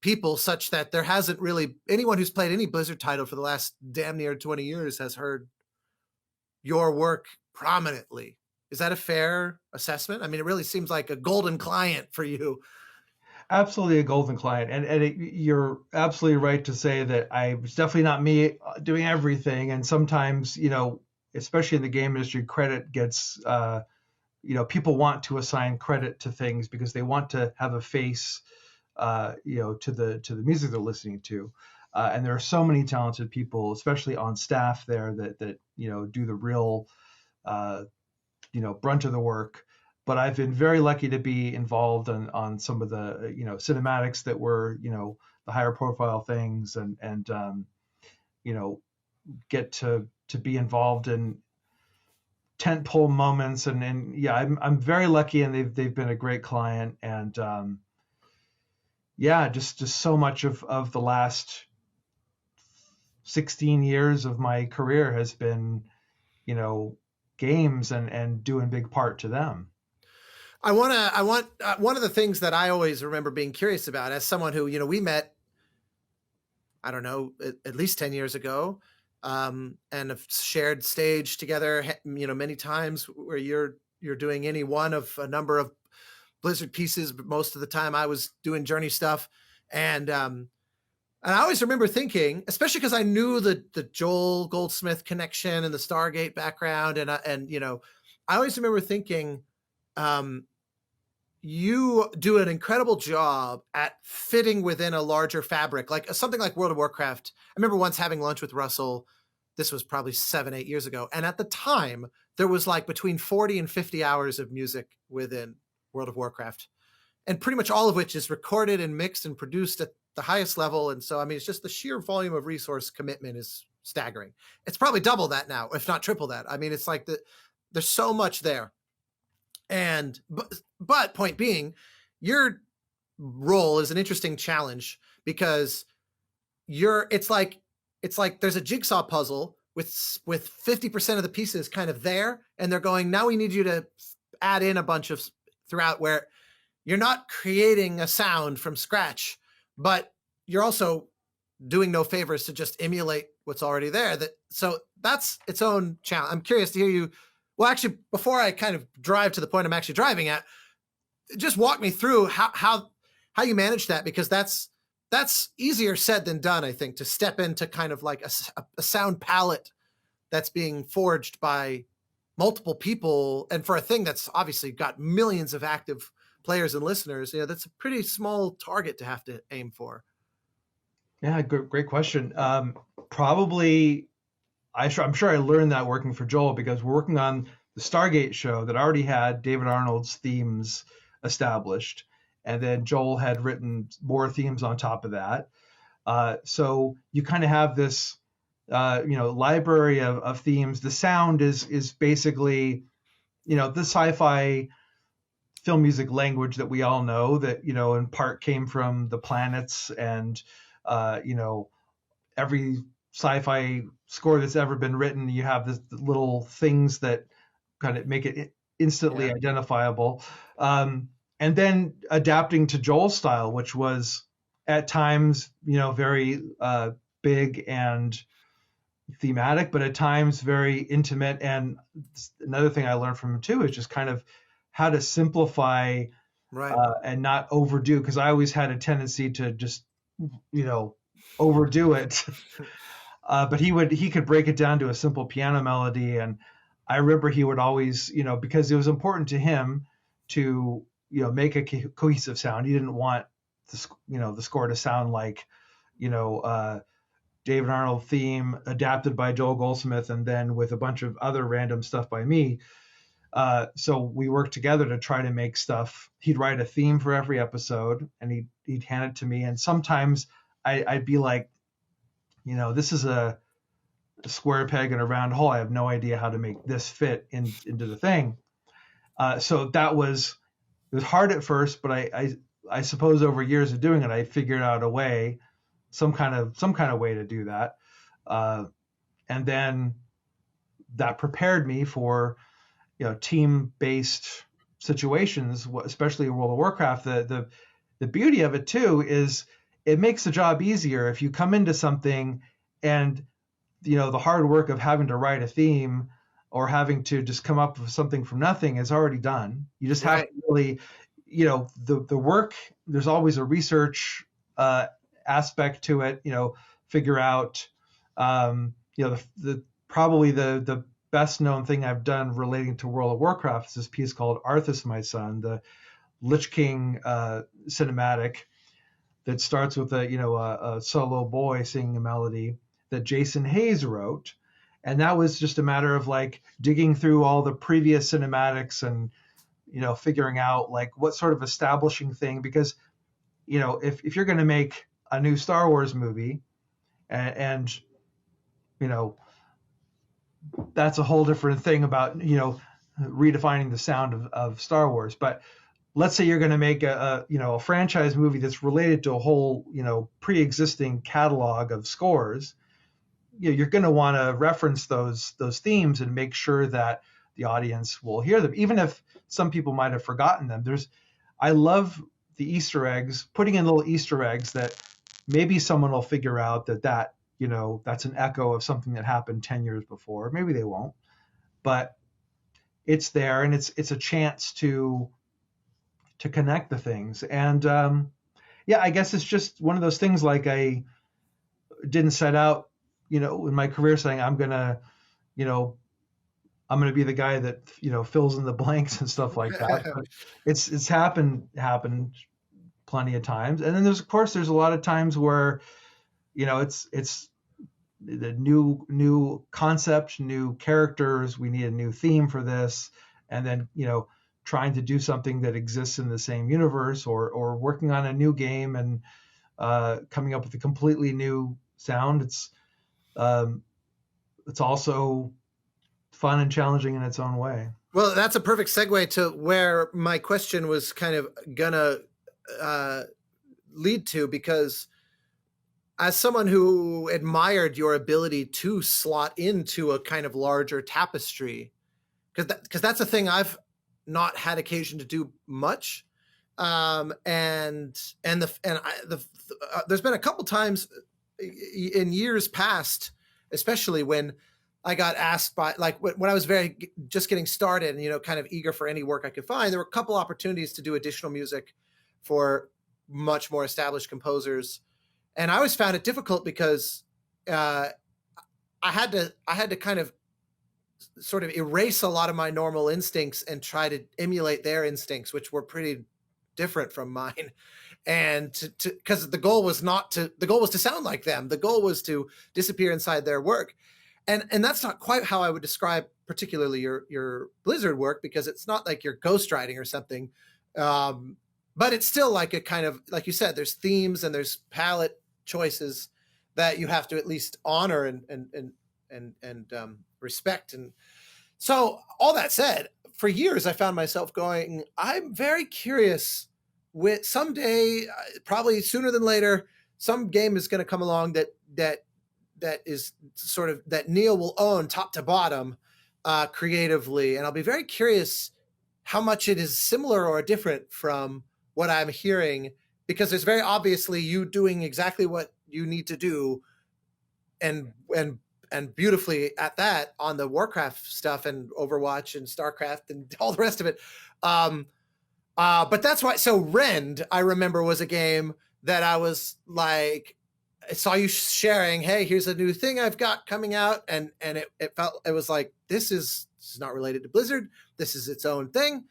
Speaker 1: people, such that there hasn't really anyone who's played any Blizzard title for the last damn near 20 years has heard your work prominently. Is that a fair assessment? I mean, it really seems like a golden client for you.
Speaker 2: Absolutely a golden client, and you're absolutely right to say that it's definitely not me doing everything, and sometimes especially in the game industry, credit gets people want to assign credit to things because they want to have a face to the music they're listening to. And there are so many talented people, especially on staff there, that do the real brunt of the work. But I've been very lucky to be involved on some of the cinematics that were the higher profile things, and get to be involved in tentpole moments, and yeah, I'm very lucky, and they've been a great client, and yeah, just so much of the last 16 years of my career has been games, and due in big part to them.
Speaker 1: I want one of the things that I always remember being curious about, as someone who, we met, I don't know, at least 10 years ago, and have shared stage together, many times, where you're doing any one of a number of Blizzard pieces, but most of the time I was doing Journey stuff. And I always remember thinking, especially because I knew the Joel Goldsmith connection and the Stargate background, and I always remember thinking, you do an incredible job at fitting within a larger fabric, like something like World of Warcraft. I remember once having lunch with Russell. This was probably 7-8 years ago, and at the time there was like between 40 and 50 hours of music within World of Warcraft, and pretty much all of which is recorded and mixed and produced at the highest level. And so, I mean, it's just the sheer volume of resource commitment is staggering. It's probably double that now, if not triple that. I mean, it's like there's so much there. And but point being, your role is an interesting challenge, because it's like there's a jigsaw puzzle with 50% of the pieces kind of there, and they're going, now we need you to add in a bunch of throughout, where you're not creating a sound from scratch, but you're also doing no favors to just emulate what's already there. So that's its own challenge. I'm curious to hear you. Well, actually, before I kind of drive to the point I'm actually driving at, just walk me through how you manage that, because that's easier said than done, I think, to step into kind of like a sound palette that's being forged by multiple people, and for a thing that's obviously got millions of active players and listeners, that's a pretty small target to have to aim for.
Speaker 2: Yeah, great question. Probably, I'm sure I learned that working for Joel, because we're working on the Stargate show that already had David Arnold's themes established, and then Joel had written more themes on top of that. So you kind of have this, library of themes. The sound is basically, the sci-fi film music language that we all know, that in part came from the planets, and every sci-fi score that's ever been written, you have this little things that kind of make it instantly identifiable, and then adapting to Joel's style, which was at times very big and thematic, but at times very intimate. And another thing I learned from him too is just kind of how to simplify,
Speaker 1: right,
Speaker 2: and not overdo, because I always had a tendency to just overdo it. But he could break it down to a simple piano melody, and I remember he would always, because it was important to him to make a cohesive sound. He didn't want the score to sound like David Arnold theme adapted by Joel Goldsmith, and then with a bunch of other random stuff by me. So we worked together to try to make stuff. He'd write a theme for every episode, and he'd hand it to me. And sometimes I'd be like, this is a square peg in a round hole. I have no idea how to make this fit into the thing. So it was hard at first, but I suppose over years of doing it, I figured out a way, some kind of way to do that. And then that prepared me for, team-based situations, especially in World of Warcraft. The beauty of it too is it makes the job easier if you come into something and the hard work of having to write a theme or having to just come up with something from nothing is already done. You just have
Speaker 1: Right.
Speaker 2: to really, the work. There's always a research aspect to it. Figure out, the probably the best known thing I've done relating to World of Warcraft is this piece called Arthas, My Son, the Lich King cinematic that starts with a solo boy singing a melody that Jason Hayes wrote. And that was just a matter of like digging through all the previous cinematics and figuring out like what sort of establishing thing, because if you're going to make a new Star Wars movie and that's a whole different thing about redefining the sound of Star Wars. But let's say you're going to make a franchise movie that's related to a whole pre-existing catalog of scores. You're going to want to reference those themes and make sure that the audience will hear them, even if some people might have forgotten them. I love the Easter eggs, putting in little Easter eggs that maybe someone will figure out that that's an echo of something that happened 10 years before. Maybe they won't, but it's there, and it's a chance to connect the things. And I guess it's just one of those things. Like, I didn't set out, in my career saying I'm gonna be the guy that fills in the blanks and stuff like that. But it's happened plenty of times. And then there's a lot of times where it's the new concept, new characters. We need a new theme for this, and then trying to do something that exists in the same universe, or working on a new game and coming up with a completely new sound. It's also fun and challenging in its own way.
Speaker 1: Well, that's a perfect segue to where my question was kind of gonna lead to, because as someone who admired your ability to slot into a kind of larger tapestry, because that's a thing I've not had occasion to do much, there's been a couple times in years past, especially when I got asked by, like, when I was just getting started and kind of eager for any work I could find. There were a couple opportunities to do additional music for much more established composers, and I always found it difficult because I had to kind of sort of erase a lot of my normal instincts and try to emulate their instincts, which were pretty different from mine. And because the goal was to sound like them. The goal was to disappear inside their work. And that's not quite how I would describe particularly your Blizzard work, because it's not like you're ghostwriting or something. But it's still like a kind of, like you said, there's themes and there's palette choices that you have to at least honor and respect. And so, all that said, for years I found myself going, I'm very curious. With someday, probably sooner than later, some game is going to come along that is sort of that Neal will own top to bottom creatively, and I'll be very curious how much it is similar or different from what I'm hearing, because there's very obviously you doing exactly what you need to do, and beautifully at that on the Warcraft stuff and Overwatch and StarCraft and all the rest of it. But that's why. So Rend, I remember, was a game that I was like, I saw you sharing, hey, here's a new thing I've got coming out, and it was like, this is not related to Blizzard. This is its own thing.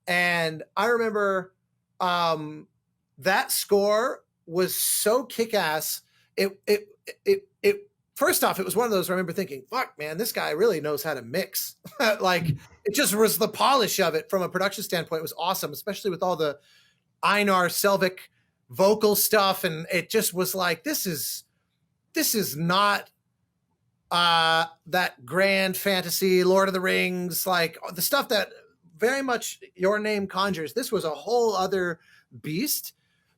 Speaker 1: And I remember that score was so kick-ass. It first off, it was one of those where I remember thinking, fuck, man, this guy really knows how to mix. Like, it just was the polish of it from a production standpoint was awesome, especially with all the Einar Selvik vocal stuff. And it just was like, this is not that grand fantasy, Lord of the Rings, like the stuff that very much your name conjures. This was a whole other beast,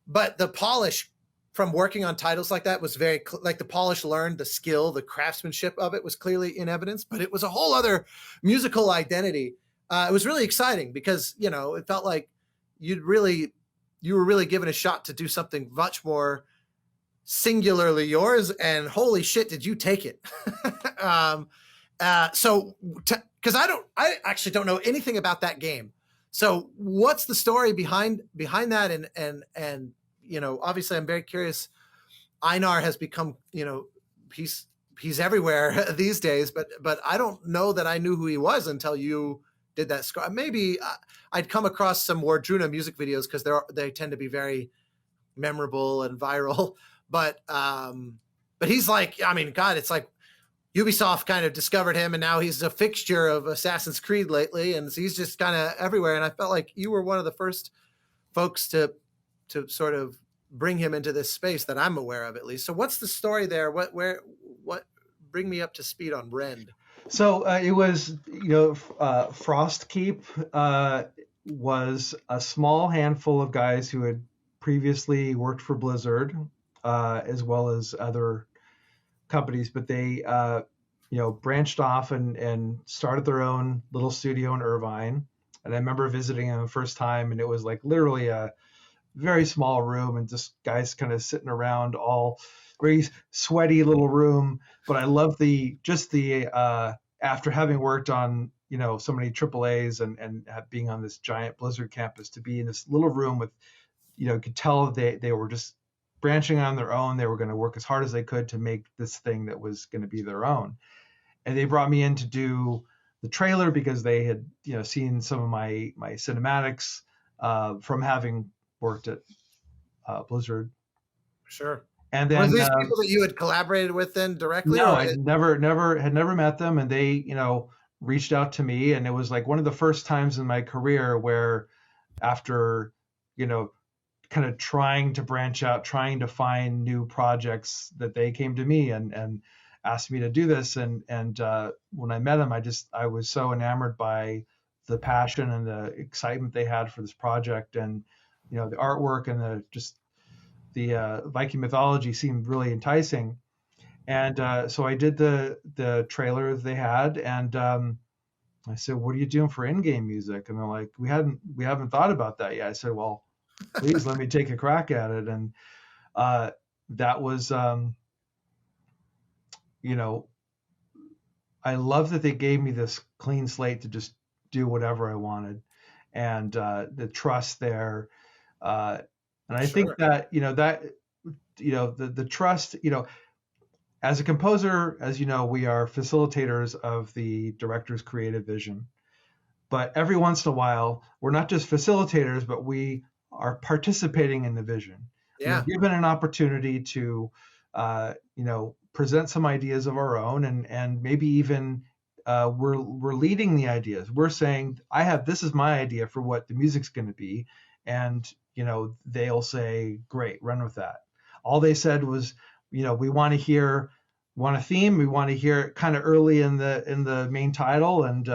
Speaker 1: but the polish from working on titles like that was very like the polish learned, the skill, the craftsmanship of it was clearly in evidence, but it was a whole other musical identity. it was really exciting because it felt like you'd really you were really given a shot to do something much more singularly yours. And holy shit, did you take it? um, so because I actually don't know anything about that game. So what's the story behind that? And obviously I'm very curious. Einar has become, he's he's everywhere these days, but I don't know that I knew who he was until you did that score. Maybe I'd come across some Wardruna music videos because they tend to be very memorable and viral. But he's like, I mean, God, it's like Ubisoft kind of discovered him, and now he's a fixture of Assassin's Creed lately, and he's just kind of everywhere. And I felt like you were one of the first folks to sort of bring him into this space that I'm aware of, at least. So, what's the story there? What? Bring me up to speed on Rend.
Speaker 2: So it was, Frost Keep was a small handful of guys who had previously worked for Blizzard, as well as other companies, but they, branched off and started their own little studio in Irvine. And I remember visiting them the first time, and it was like literally a very small room and just guys kind of sitting around, all very sweaty little room. But I love the after having worked on so many AAAs and being on this giant Blizzard campus, to be in this little room with, could tell they were just branching on their own. They were going to work as hard as they could to make this thing that was going to be their own. And they brought me in to do the trailer because they had seen some of my cinematics from having worked at Blizzard.
Speaker 1: Sure.
Speaker 2: And
Speaker 1: Were
Speaker 2: then
Speaker 1: these people that you had collaborated with then directly,
Speaker 2: no,
Speaker 1: or
Speaker 2: I never met them, and they reached out to me, and it was like one of the first times in my career where, after kind of trying to branch out, trying to find new projects, that they came to me and asked me to do this. And when I met them, I was so enamored by the passion and the excitement they had for this project, and the artwork and the Viking mythology seemed really enticing. And so I did the trailer they had, and I said, "What are you doing for in-game music?" And they're like, "We haven't thought about that yet." I said, "Well, please let me take a crack at it." And that was, I love that they gave me this clean slate to just do whatever I wanted, and the trust there. And I think
Speaker 1: sure?
Speaker 2: that the trust, as a composer, as you know, we are facilitators of the director's creative vision. But every once in a while, we're not just facilitators, but we are participating in the vision. We're
Speaker 1: Yeah.
Speaker 2: given an opportunity to, present some ideas of our own, and maybe even we're leading the ideas. We're saying, this is my idea for what the music's going to be, and they'll say, great, run with that. All they said was, we want a theme, we want to hear it kind of early in the main title, and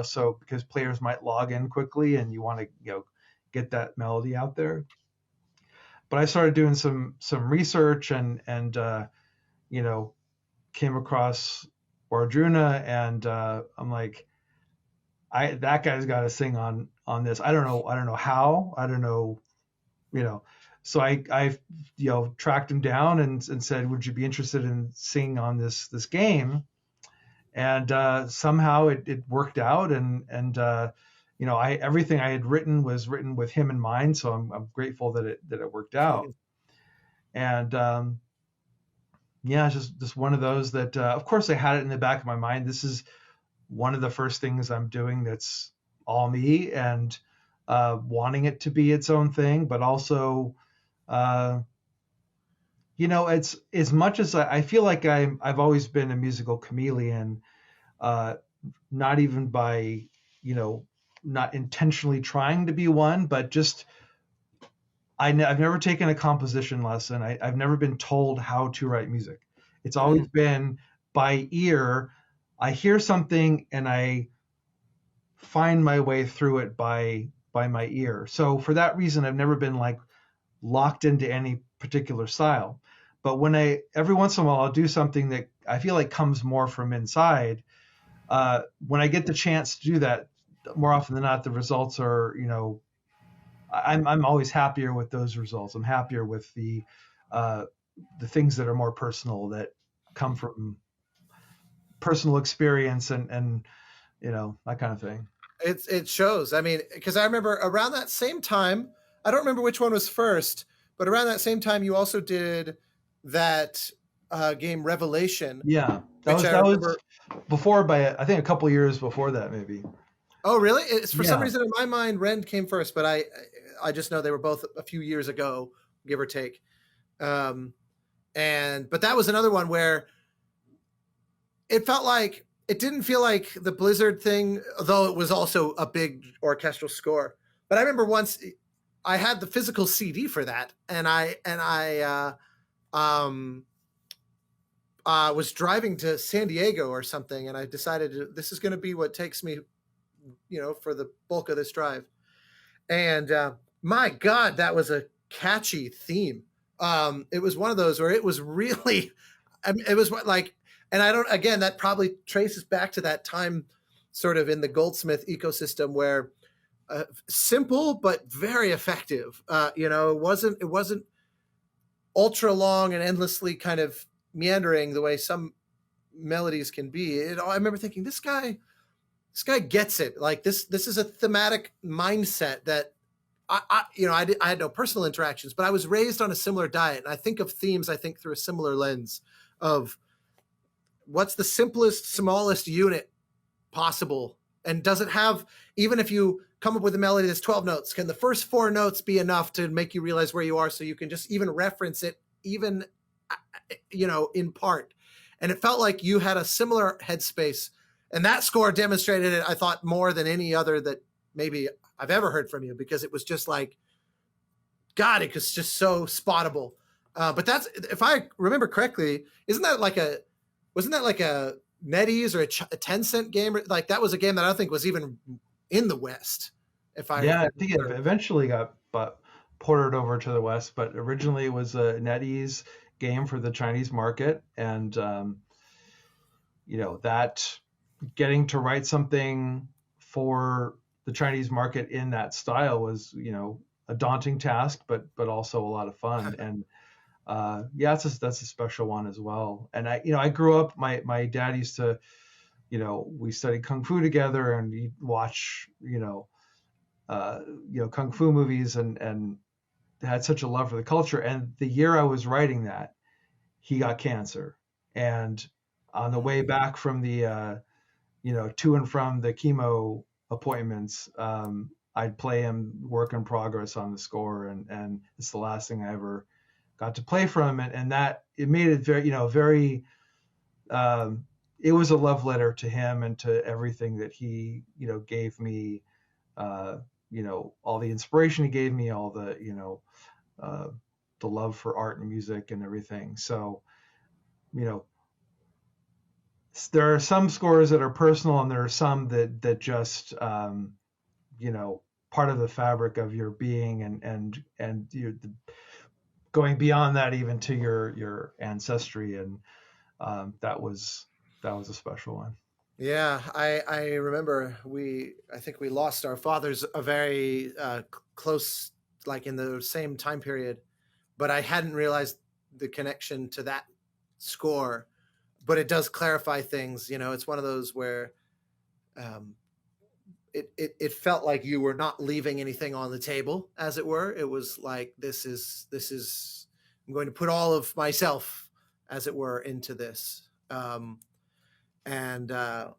Speaker 2: so because players might log in quickly and you want to get that melody out there. But I started doing some research and came across Wardruna, and I'm like, that guy's got to sing on this. I don't know how. I don't know, So I tracked him down and said, "Would you be interested in singing on this game?" And somehow it worked out, and everything I had written was written with him in mind. So I'm grateful that it worked out. And yeah, it's just one of those that, of course, I had it in the back of my mind. This is one of the first things I'm doing that's all me, and wanting it to be its own thing, but also, it's as much as I feel like I've always been a musical chameleon, not even by, not intentionally trying to be one, but just I've never taken a composition lesson. I've never been told how to write music. It's always been by ear. I hear something and I find my way through it by my ear. So for that reason, I've never been like locked into any particular style. But when every once in a while, I'll do something that I feel like comes more from inside. When I get the chance to do that, more often than not, the results are, I'm always happier with those results. I'm happier with uh, the things that are more personal, that come from personal experience, and that kind of thing.
Speaker 1: It shows. I mean, because I remember around that same time, I don't remember which one was first, but around that same time, you also did that game Revelation,
Speaker 2: Yeah, that
Speaker 1: which
Speaker 2: was
Speaker 1: I
Speaker 2: that was
Speaker 1: remember.
Speaker 2: before, by I think a couple years before that, maybe.
Speaker 1: Oh, really? It's for some
Speaker 2: Yeah,
Speaker 1: reason in my mind, Ren came first, but I just know they were both a few years ago, give or take. Um, and but that was another one where it felt like it didn't feel like the Blizzard thing, though it was also a big orchestral score. But I remember once I had the physical CD for that, and um, was driving to San Diego or something, and I decided this is going to be what takes me, for the bulk of this drive. And my God, that was a catchy theme. It was one of those where it was really, I mean, it was like, and I don't, again, that probably traces back to that time sort of in the Goldsmith ecosystem where simple but very effective. It wasn't ultra long and endlessly kind of meandering the way some melodies can be. I remember thinking, this guy gets it. Like this is a thematic mindset that I had no personal interactions, but I was raised on a similar diet, and I think of themes. I think through a similar lens of what's the simplest, smallest unit possible, and does it have, even if you come up with a melody that's 12 notes, can the first four notes be enough to make you realize where you are, so you can just even reference it, even in part. And it felt like you had a similar headspace, and that score demonstrated it, I thought, more than any other that maybe I've ever heard from you, because it was just like, God, it was just so spottable. But that's, if I remember correctly, wasn't that like a NetEase or a 10-cent game? Like that was a game that I don't think was even in the West. If I
Speaker 2: yeah. I think it
Speaker 1: remember.
Speaker 2: eventually got ported over to the West, but originally it was a NetEase game for the Chinese market, and that getting to write something for the Chinese market in that style was, a daunting task, but also a lot of fun. And yeah, that's a special one as well. And I grew up. My dad used to, we studied kung fu together, and he'd watch, kung fu movies, and had such a love for the culture. And the year I was writing that, he got cancer, and on the way back from the to and from the chemo appointments, I'd play him work in progress on the score, and it's the last thing I ever got to play from it, and that it made it very, very. It was a love letter to him and to everything that he, gave me. Uh, all the inspiration he gave me, all the, uh, the love for art and music and everything. So, you know, there are some scores that are personal, and there are some that just, you know, part of the fabric of your being, and you're going beyond that even to your ancestry, and that was a special one.
Speaker 1: Yeah, I remember I think we lost our fathers a very close, like in the same time period, but I hadn't realized the connection to that score. But it does clarify things. It's one of those where um, it felt like you were not leaving anything on the table, as it were. It was like, this is I'm going to put all of myself, as it were, into this. And that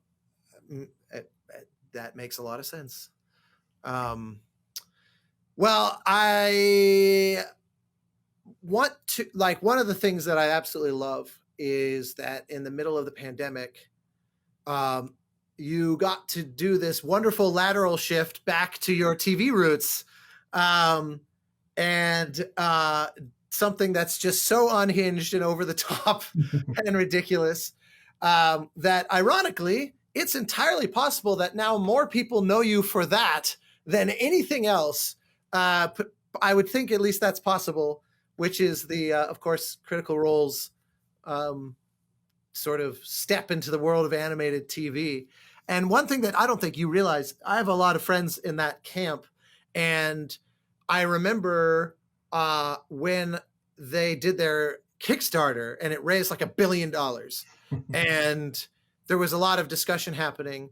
Speaker 1: makes a lot of sense. Um, well, I want to, like, one of the things that I absolutely love is that in the middle of the pandemic, um, you got to do this wonderful lateral shift back to your TV roots, um, and something that's just so unhinged and over the top and ridiculous, that ironically, it's entirely possible that now more people know you for that than anything else. I would think at least that's possible, which is of course, Critical Role's um, sort of step into the world of animated TV. And one thing that I don't think you realize, I have a lot of friends in that camp, and I remember when they did their Kickstarter and it raised like $1 billion, and there was a lot of discussion happening.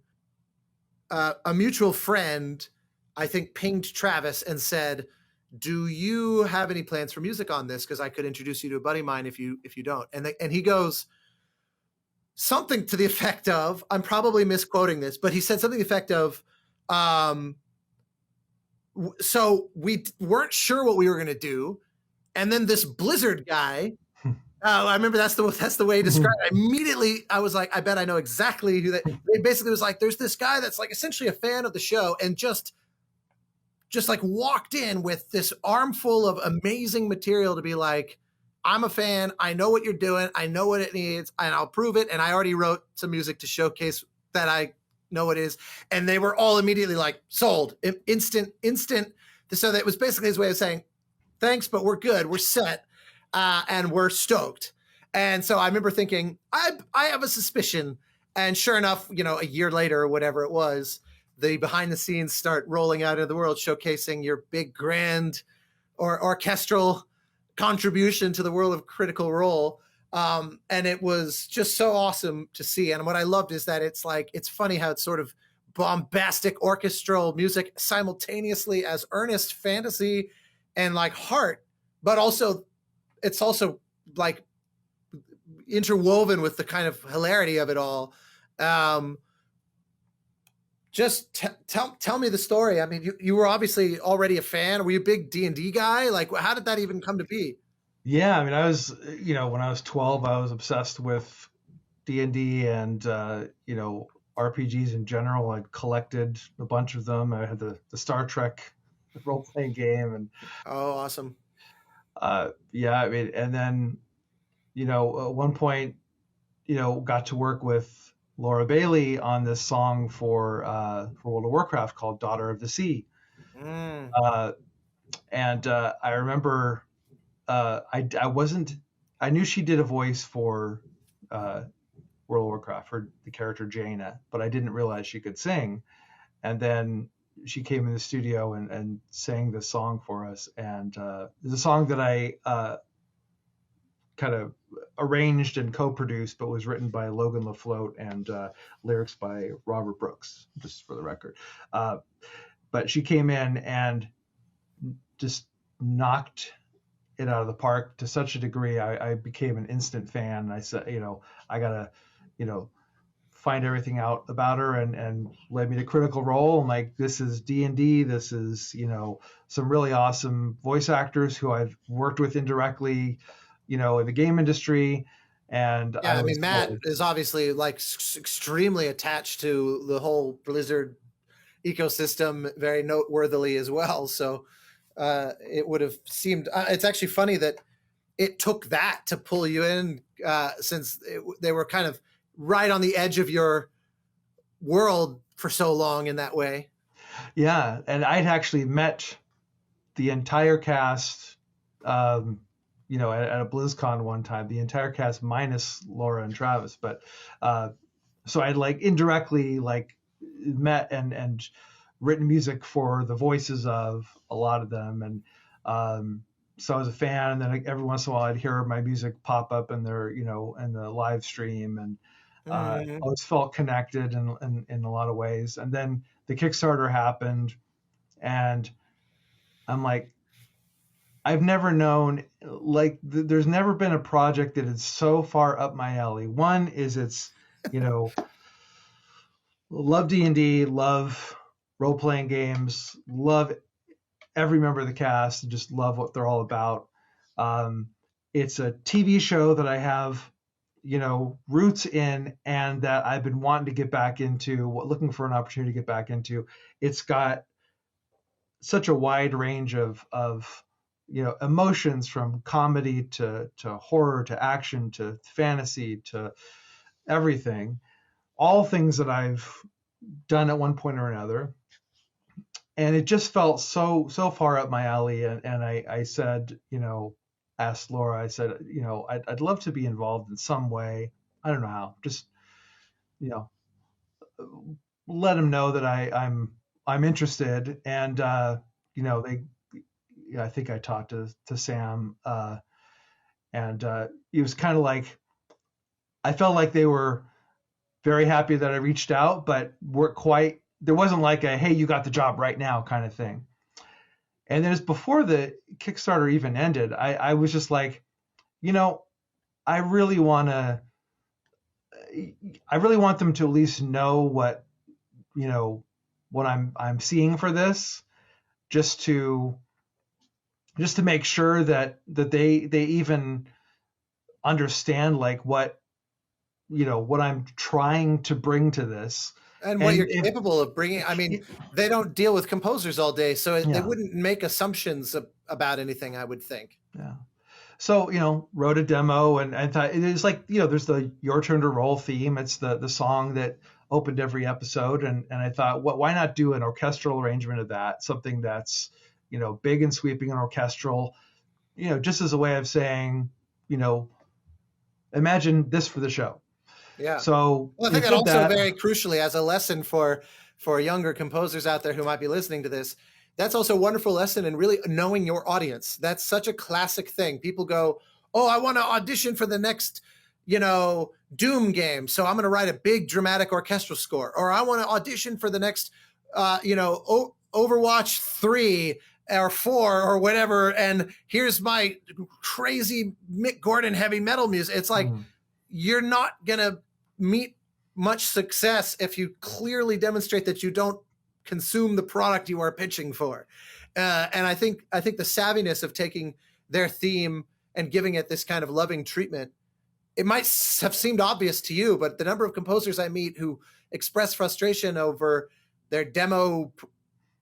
Speaker 1: A mutual friend, I think, pinged Travis and said, "Do you have any plans for music on this? Because I could introduce you to a buddy of mine if you don't." And he goes something to the effect of, I'm probably misquoting this, but he said something to the effect of, um, "So we weren't sure what we were going to do, and then this Blizzard guy." I remember that's the way he described it. Immediately, I was like, I bet I know exactly who that. They basically was like, there's this guy that's like essentially a fan of the show, and just like walked in with this armful of amazing material to be like, I'm a fan. I know what you're doing. I know what it needs, and I'll prove it. And I already wrote some music to showcase that I know what it is. And they were all immediately like sold, instant. So that was basically his way of saying, thanks, but we're good. We're set, and we're stoked. And so I remember thinking, I have a suspicion. And sure enough, a year later or whatever it was, the behind the scenes start rolling out into the world, showcasing your big grand or orchestral contribution to the world of Critical Role. And it was just so awesome to see. And what I loved is that it's funny how it's sort of bombastic orchestral music simultaneously as earnest fantasy and like heart, but also it's also like interwoven with the kind of hilarity of it all. Um, just tell me the story. I mean, you were obviously already a fan. Were you a big D&D guy? Like, how did that even come to be?
Speaker 2: Yeah, I mean, I was, when I was 12, I was obsessed with D&D and, RPGs in general. I collected a bunch of them. I had the Star Trek role playing game, and
Speaker 1: Oh, awesome.
Speaker 2: yeah, I mean, and then, at one point, got to work with Laura Bailey on this song for World of Warcraft called "Daughter of the Sea,"
Speaker 1: Mm.
Speaker 2: uh, and I remember I wasn't I knew she did a voice for uh, World of Warcraft for the character Jaina, but I didn't realize she could sing. And then she came in the studio and sang this song for us, and it's a song that I kind of arranged and co-produced, but was written by Logan LaFlotte and lyrics by Robert Brooks, just for the record. But she came in and just knocked it out of the park to such a degree. I became an instant fan. I said, I gotta, you know, find everything out about her, and led me to Critical Role. And like, this is D&D. This is, some really awesome voice actors who I've worked with indirectly, in the game industry. And
Speaker 1: Yeah,
Speaker 2: I
Speaker 1: I
Speaker 2: was
Speaker 1: mean, Matt
Speaker 2: like,
Speaker 1: is obviously like extremely attached to the whole Blizzard ecosystem, very noteworthily as well. So it would have seemed. It's actually funny that it took that to pull you in, since they were kind of right on the edge of your world for so long in that way.
Speaker 2: yeah. And I'd actually met the entire cast, at a BlizzCon one time, the entire cast minus Laura and Travis. But so I'd like indirectly like met and written music for the voices of a lot of them. And so I was a fan. And then every once in a while I'd hear my music pop up in their, in the live stream. And I
Speaker 1: Mm-hmm.
Speaker 2: always felt connected in a lot of ways. And then the Kickstarter happened, and I'm like, I've never known, like, there's never been a project that is so far up my alley. One is it's, you know, love D&D, love role playing games, love every member of the cast, just love what they're all about. Um, it's a TV show that I have, roots in, and that I've been wanting to get back into, looking for an opportunity to get back into. It's got such a wide range of emotions, from comedy to horror to action to fantasy to everything, all things that I've done at one point or another. And it just felt so far up my alley. And I said, asked Laura, I said, I'd love to be involved in some way. I don't know how, just, you know let them know that I'm interested, and they, I think I talked to Sam, and he was kind of like, I felt like they were very happy that I reached out, but weren't quite. There wasn't like a hey, you got the job right now kind of thing. And then, as before the Kickstarter even ended, I was just like, you know, I really want to. I really want them to at least know you know what I'm seeing for this, just to make sure that they even understand like what I'm trying to bring to this.
Speaker 1: And what
Speaker 2: And
Speaker 1: you're
Speaker 2: if
Speaker 1: capable of bringing. I mean, they don't deal with composers all day, so they
Speaker 2: yeah,
Speaker 1: wouldn't make assumptions about anything, I would think.
Speaker 2: yeah. So, wrote a demo, and thought it is like, there's the Your Turn to Roll theme. It's the song that opened every episode. And I thought, why not do an orchestral arrangement of that? Something that's, big and sweeping and orchestral, just as a way of saying, you know, imagine this for the show.
Speaker 1: Yeah.
Speaker 2: So
Speaker 1: Well, I think that
Speaker 2: did
Speaker 1: also
Speaker 2: that.
Speaker 1: very crucially as a lesson for younger composers out there who might be listening to this. That's also a wonderful lesson in really knowing your audience. That's such a classic thing. People go, "Oh, I want to audition for the next, Doom game, so I'm going to write a big dramatic orchestral score, or I want to audition for the next, Overwatch 3 or 4 or whatever, and here's my crazy Mick Gordon heavy metal music." It's like you're not going to meet much success if you clearly demonstrate that you don't consume the product you are pitching for. And I think the savviness of taking their theme and giving it this kind of loving treatment, it might have seemed obvious to you, but the number of composers I meet who express frustration over their demo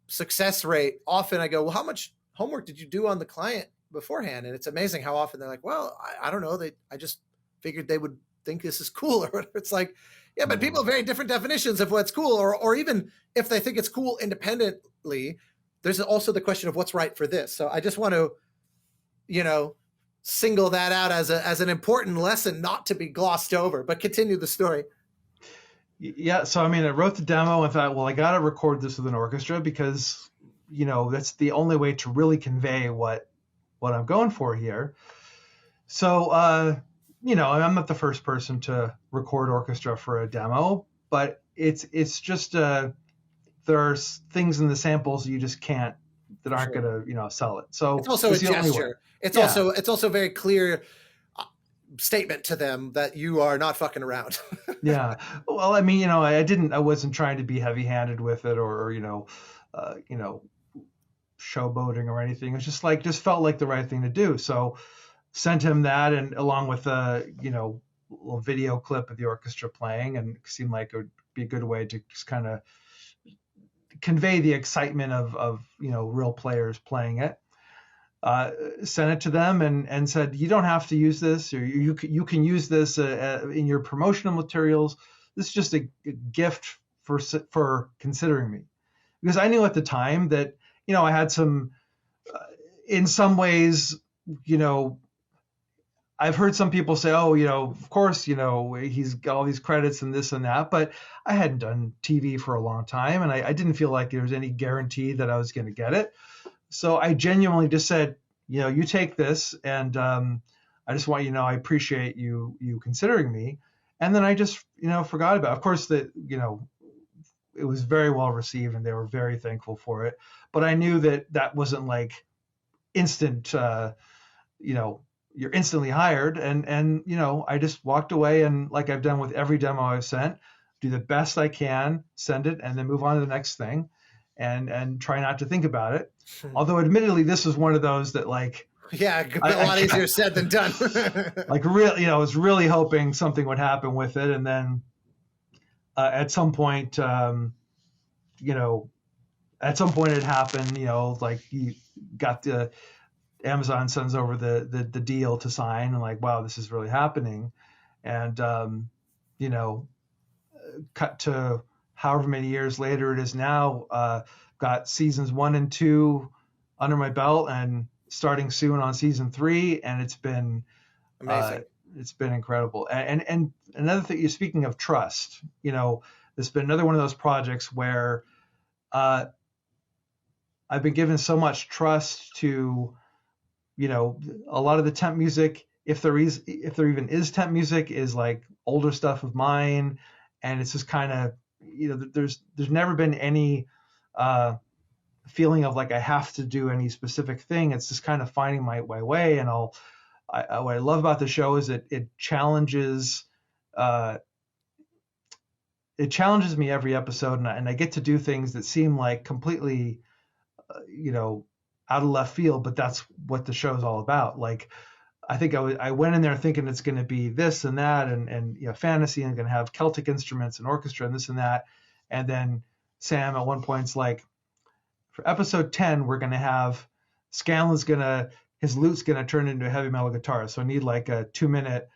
Speaker 1: success rate, often I go, well, how much homework did you do on the client beforehand? And it's amazing how often they're like, well, I don't know. I just figured they would think this is cool or whatever. It's like, yeah, but people have very different definitions of what's cool, or even if they think it's cool independently, there's also the question of what's right for this. So I just want to, single that out as an important lesson not to be glossed over, but continue the story.
Speaker 2: Yeah, so I mean, I wrote the demo and thought, well, I got to record this with an orchestra because, that's the only way to really convey what I'm going for here. So, I'm not the first person to record orchestra for a demo, but it's just there's things in the samples you just can't that aren't
Speaker 1: Sure.
Speaker 2: going to sell it. So
Speaker 1: It's also a
Speaker 2: the only way.
Speaker 1: gesture. It's
Speaker 2: Yeah.
Speaker 1: also very clear statement to them that you are not fucking around.
Speaker 2: Yeah. Well, I mean, I wasn't trying to be heavy-handed with it or showboating or anything. It was just felt like the right thing to do. So sent him that, and along with a little video clip of the orchestra playing, and it seemed like it would be a good way to just kind of convey the excitement of real players playing it. Sent it to them and said, you don't have to use this, or you can use this in your promotional materials. This is just a gift for considering me, because I knew at the time that I had some, in some ways, I've heard some people say, oh, of course, he's got all these credits and this and that, but I hadn't done TV for a long time, and I didn't feel like there was any guarantee that I was going to get it. So I genuinely just said, you take this, and I just want you to know I appreciate you considering me. And then I just, forgot about it. Of course, that, it was very well received, and they were very thankful for it. But I knew that wasn't like instant, you're instantly hired. And I just walked away, and like I've done with every demo I've sent, do the best I can, send it, and then move on to the next thing. And try not to think about it. Although, admittedly, this was one of those that, like,
Speaker 1: yeah, a lot easier said than done.
Speaker 2: like, really, I was really hoping something would happen with it, and then at some point, it happened. Like, you got the Amazon sends over the deal to sign, and like, wow, this is really happening, and cut to however many years later it is now, got seasons 1 and 2 under my belt, and starting soon on season 3, and it's been
Speaker 1: amazing.
Speaker 2: It's been incredible. And another thing, you're speaking of trust, this has been another one of those projects where uh, I've been given so much trust to, a lot of the temp music, if there even is temp music, is like older stuff of mine, and it's just kind of, there's never been any uh, feeling of like I have to do any specific thing. It's just kind of finding my way, and what I love about the show is uh, it challenges me every episode, and I get to do things that seem like completely, you know, out of left field, but that's what the show's all about. Like, I think I went in there thinking it's going to be this and that, and fantasy, and going to have Celtic instruments and orchestra and this and that, and then Sam at one point's like, for episode 10, we're going to have Scanlan's his lute's going to turn into a heavy metal guitar, so I need like a 2-minute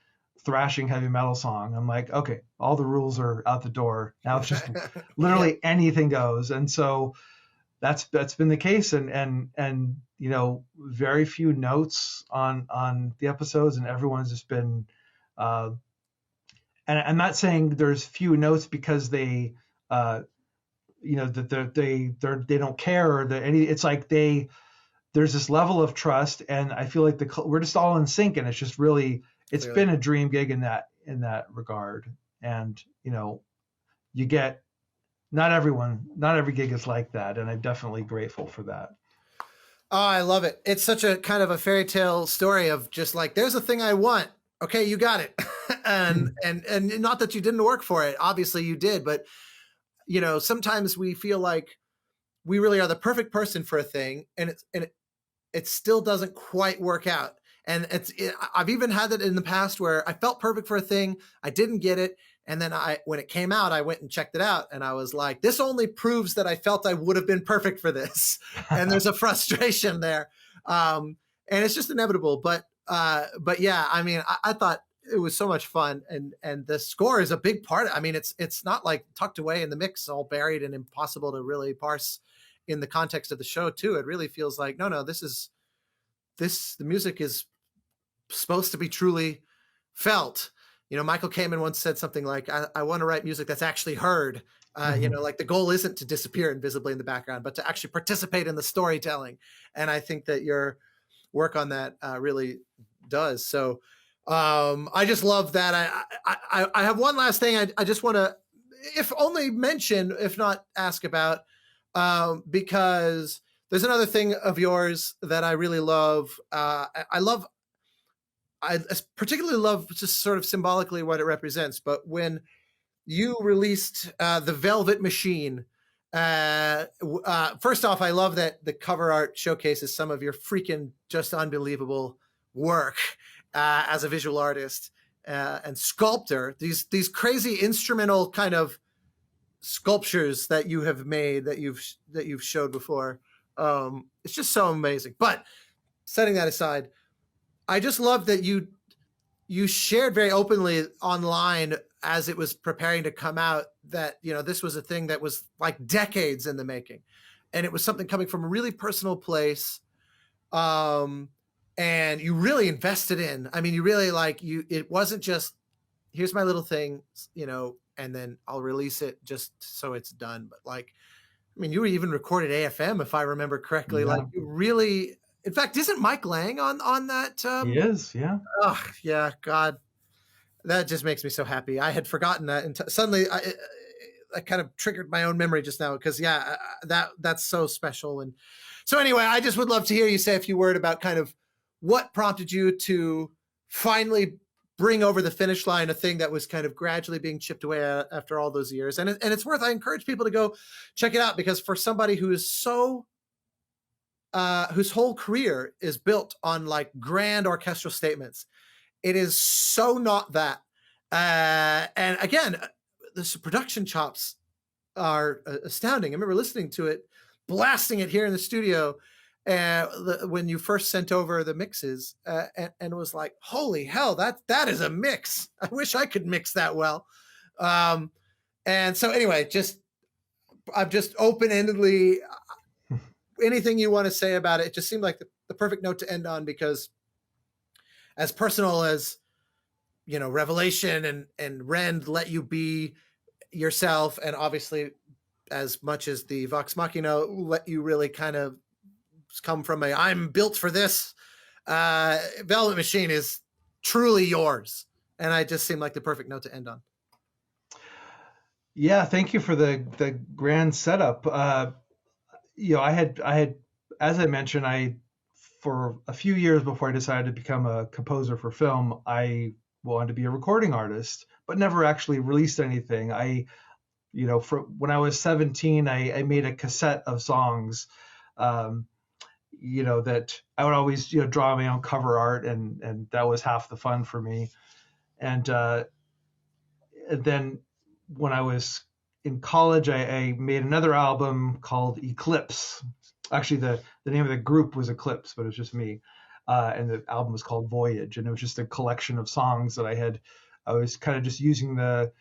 Speaker 2: thrashing heavy metal song. I'm like, okay, all the rules are out the door now. It's just literally anything goes, and so that's been the case, and very few notes on the episodes, and everyone's just been and I'm not saying there's few notes because they that they don't care, or that it's like there's this level of trust, and I feel like we're just all in sync, and it's just really, it's
Speaker 1: Clearly.
Speaker 2: been a dream gig in that regard. And you get, not every gig is like that, and I'm definitely grateful for that.
Speaker 1: Oh, I love it. It's such a kind of a fairy tale story of just like, there's a thing I want. Okay, you got it. and not that you didn't work for it. Obviously you did, but sometimes we feel like we really are the perfect person for a thing, and it still doesn't quite work out. And I've even had it in the past where I felt perfect for a thing, I didn't get it, and then when it came out, I went and checked it out, and I was like, this only proves that I felt I would have been perfect for this. And there's a frustration there, and it's just inevitable. But yeah, I mean, I thought it was so much fun, and the score is a big part. I mean, it's not like tucked away in the mix, all buried and impossible to really parse in the context of the show too. It really feels like, no, the music is supposed to be truly felt. Michael Kamen once said something like, I want to write music that's actually heard. Like the goal isn't to disappear invisibly in the background, but to actually participate in the storytelling. And I think that your work on that really does. So I just love that. I have one last thing I just want to, if only mention, if not ask about, because there's another thing of yours that I really love. I particularly love just sort of symbolically what it represents. But when you released the Velvet Machine, first off, I love that the cover art showcases some of your freaking just unbelievable work as a visual artist and sculptor. These crazy instrumental kind of sculptures that you have made, that you've showed before. It's just so amazing. But setting that aside, I just love that you shared very openly online as it was preparing to come out that this was a thing that was like decades in the making, and it was something coming from a really personal place, and you really invested in. I mean, you really it wasn't just, here's my little thing, and then I'll release it just so it's done. But I mean, you even recorded AFM, if I remember correctly.
Speaker 2: Yeah.
Speaker 1: Like, you really, in fact, isn't Mike Lang on that?
Speaker 2: He is, yeah.
Speaker 1: Oh, yeah, God, that just makes me so happy. I had forgotten that, and suddenly I kind of triggered my own memory just now, because that's so special. And so anyway, I just would love to hear you say a few words about kind of what prompted you to finally bring over the finish line a thing that was kind of gradually being chipped away at after all those years. And it's worth, I encourage people to go check it out, because for somebody who is so whose whole career is built on like grand orchestral statements, it is so not that. And again, the production chops are astounding. I remember listening to it, blasting it here in the studio when you first sent over the mixes, and was like, holy hell, that is a mix. I wish I could mix that well. And so anyway, I'm just open-endedly, anything you want to say about it. It just seemed like the perfect note to end on, because as personal as Revelation and Rend let you be, yourself, and obviously as much as the Vox Machina let you really kind of come from a I'm built for this, Velvet Machine is truly yours. And I just seemed like the perfect note to end on.
Speaker 2: Yeah, thank you for the grand setup. I had, as I mentioned, I for a few years before I decided to become a composer for film, I wanted to be a recording artist, but never actually released anything. For when I was 17, I made a cassette of songs, um, that I would always, draw my own cover art, and that was half the fun for me. And then when I was in college, I made another album called Eclipse. Actually, the name of the group was Eclipse, but it was just me. And the album was called Voyage, and it was just a collection of songs that I was kind of just using the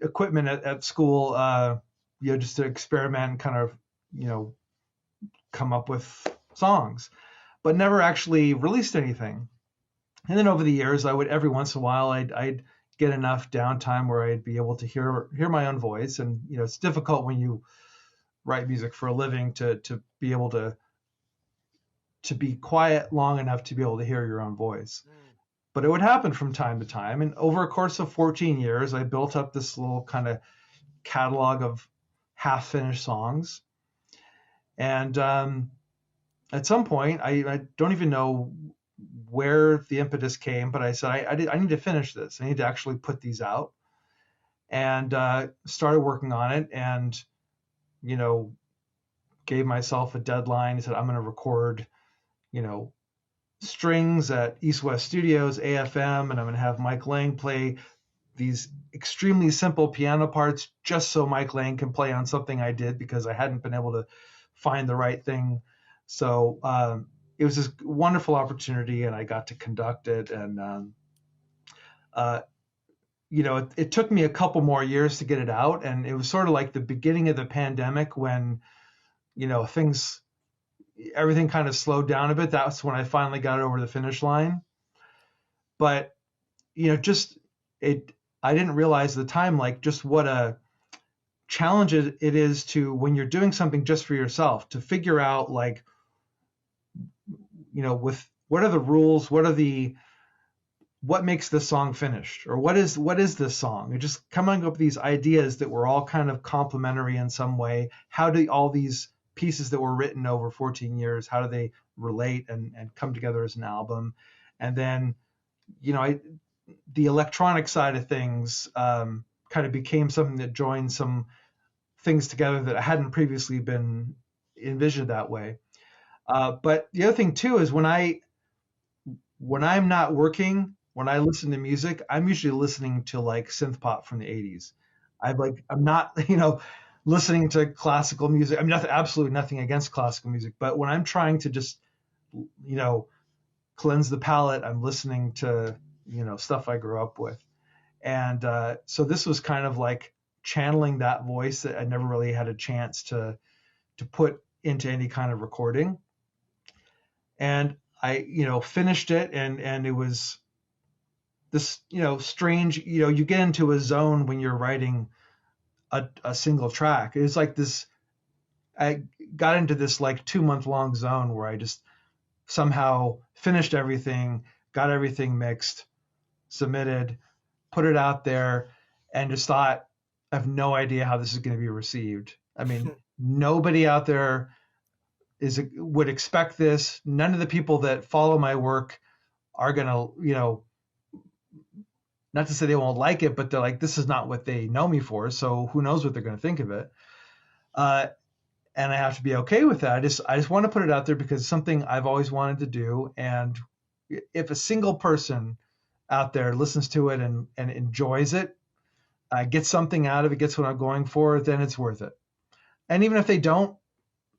Speaker 2: equipment at school, just to experiment and kind of, come up with songs, but never actually released anything. And then over the years, I would every once in a while I'd get enough downtime where I'd be able to hear my own voice. And it's difficult when you write music for a living to be able to be quiet long enough to be able to hear your own voice. But it would happen from time to time. And over a course of 14 years, I built up this little kind of catalog of half finished songs. And at some point, I don't even know where the impetus came, but I said, I need to finish this. I need to actually put these out, and started working on it, and, gave myself a deadline. I said, I'm going to record, strings at East West Studios, AFM, and I'm going to have Mike Lang play these extremely simple piano parts just so Mike Lang can play on something I did, because I hadn't been able to find the right thing. So it was this wonderful opportunity, and I got to conduct it. And it took me a couple more years to get it out, and it was sort of like the beginning of the pandemic when everything kind of slowed down a bit. That's when I finally got it over the finish line. But I didn't realize at the time, like, just what a challenge it is to, when you're doing something just for yourself, to figure out, like, with what are the rules, what makes this song finished, or what is this song, and just coming up with these ideas that were all kind of complementary in some way. How do all these pieces that were written over 14 years, how do they relate and come together as an album? And then, the electronic side of things kind of became something that joined some things together that I hadn't previously been envisioned that way. But the other thing too is when I'm not working, when I listen to music, I'm usually listening to like synth pop from the 80s. I'm not, listening to classical music. I'm absolutely nothing against classical music, but when I'm trying to just, cleanse the palate, I'm listening to, stuff I grew up with. And so this was kind of like channeling that voice that I never really had a chance to put into any kind of recording. And I, finished it, and it was this, strange, you get into a zone when you're writing a single track. It's like this, I got into this like 2-month long zone where I just somehow finished everything, got everything mixed, submitted, put it out there, and just thought, I have no idea how this is going to be received. I mean, nobody out there would expect this. None of the people that follow my work are going to, not to say they won't like it, but they're like, this is not what they know me for. So who knows what they're going to think of it. And I have to be okay with that. I just want to put it out there because it's something I've always wanted to do. And if a single person out there listens to it and enjoys it, gets something out of it, gets what I'm going for, then it's worth it. And even if they don't,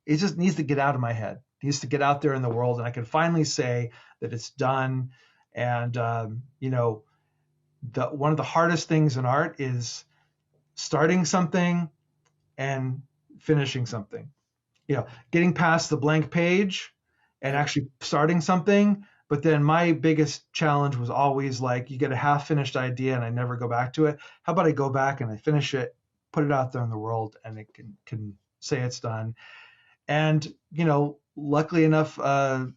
Speaker 2: it just needs to get out of my head. It needs to get out there in the world, and I can finally say that it's done. And one of the hardest things in art is starting something and finishing something. Getting past the blank page and actually starting something, But then my biggest challenge was always like, you get a half finished idea and I never go back to it. How about I go back and I finish it, put it out there in the world, and it can say it's done. And luckily enough, it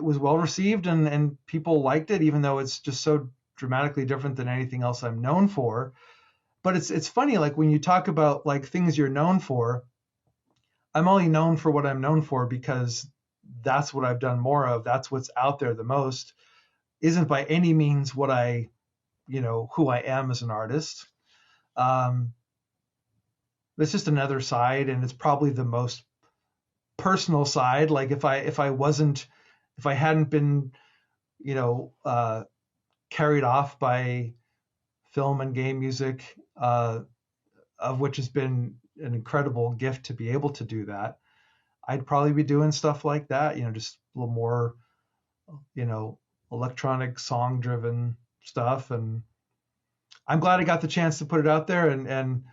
Speaker 2: was well received and people liked it, even though it's just so dramatically different than anything else I'm known for. But it's funny, like when you talk about like things you're known for, I'm only known for what I'm known for because that's what I've done more of. That's what's out there the most. Isn't by any means what who I am as an artist. It's just another side, and it's probably the most personal side. Like if I hadn't been, carried off by film and game music, of which has been an incredible gift to be able to do that, I'd probably be doing stuff like that, just a little more, electronic song driven stuff. And I'm glad I got the chance to put it out there, and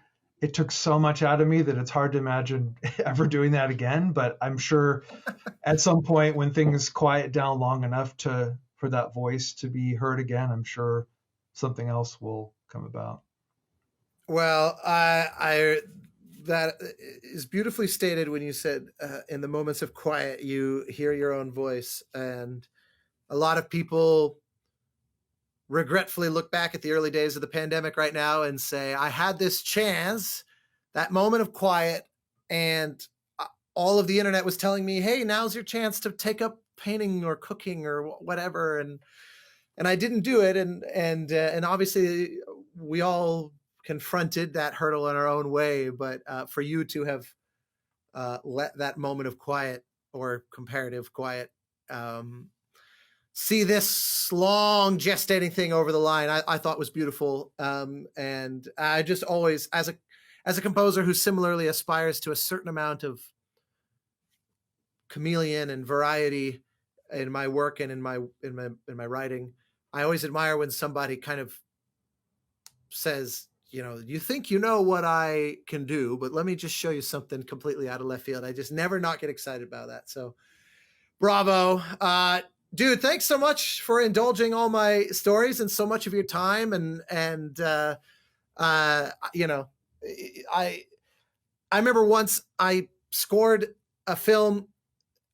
Speaker 2: it took so much out of me that it's hard to imagine ever doing that again. But I'm sure at some point when things quiet down long enough for that voice to be heard again, I'm sure something else will come about.
Speaker 1: Well, I that is beautifully stated when you said in the moments of quiet you hear your own voice, and a lot of people regretfully look back at the early days of the pandemic right now and say, I had this chance, that moment of quiet, and all of the internet was telling me, hey, now's your chance to take up painting or cooking or whatever, and I didn't do it, and obviously we all confronted that hurdle in our own way. But for you to have let that moment of quiet or comparative quiet see this long gestating thing over the line, I thought was beautiful. And I just always, as a composer who similarly aspires to a certain amount of chameleon and variety in my work and in my writing, I always admire when somebody kind of says, you think you know what I can do, but let me just show you something completely out of left field. I just never not get excited about that. So bravo. Dude, thanks so much for indulging all my stories and so much of your time. And I remember once I scored a film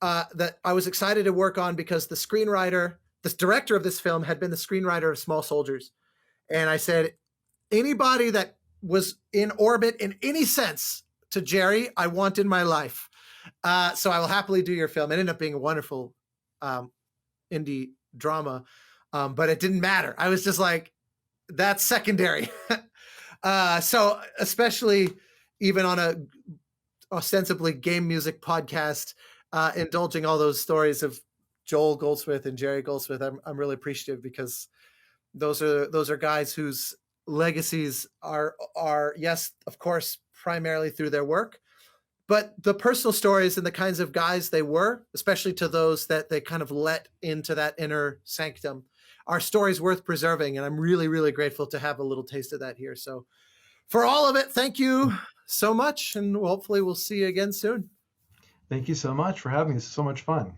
Speaker 1: that I was excited to work on because the director of this film had been the screenwriter of Small Soldiers. And I said, anybody that was in orbit in any sense to Jerry, I want in my life. So I will happily do your film. It ended up being a wonderful indie drama, but it didn't matter. I was just like, that's secondary. So especially even on a ostensibly game music podcast, indulging all those stories of Joel Goldsmith and Jerry Goldsmith, I'm really appreciative, because those are guys whose legacies are yes, of course, primarily through their work, but the personal stories and the kinds of guys they were, especially to those that they kind of let into that inner sanctum, are stories worth preserving. And I'm really, really grateful to have a little taste of that here. So for all of it, thank you so much. And hopefully we'll see you again soon.
Speaker 2: Thank you so much for having me. This is so much fun.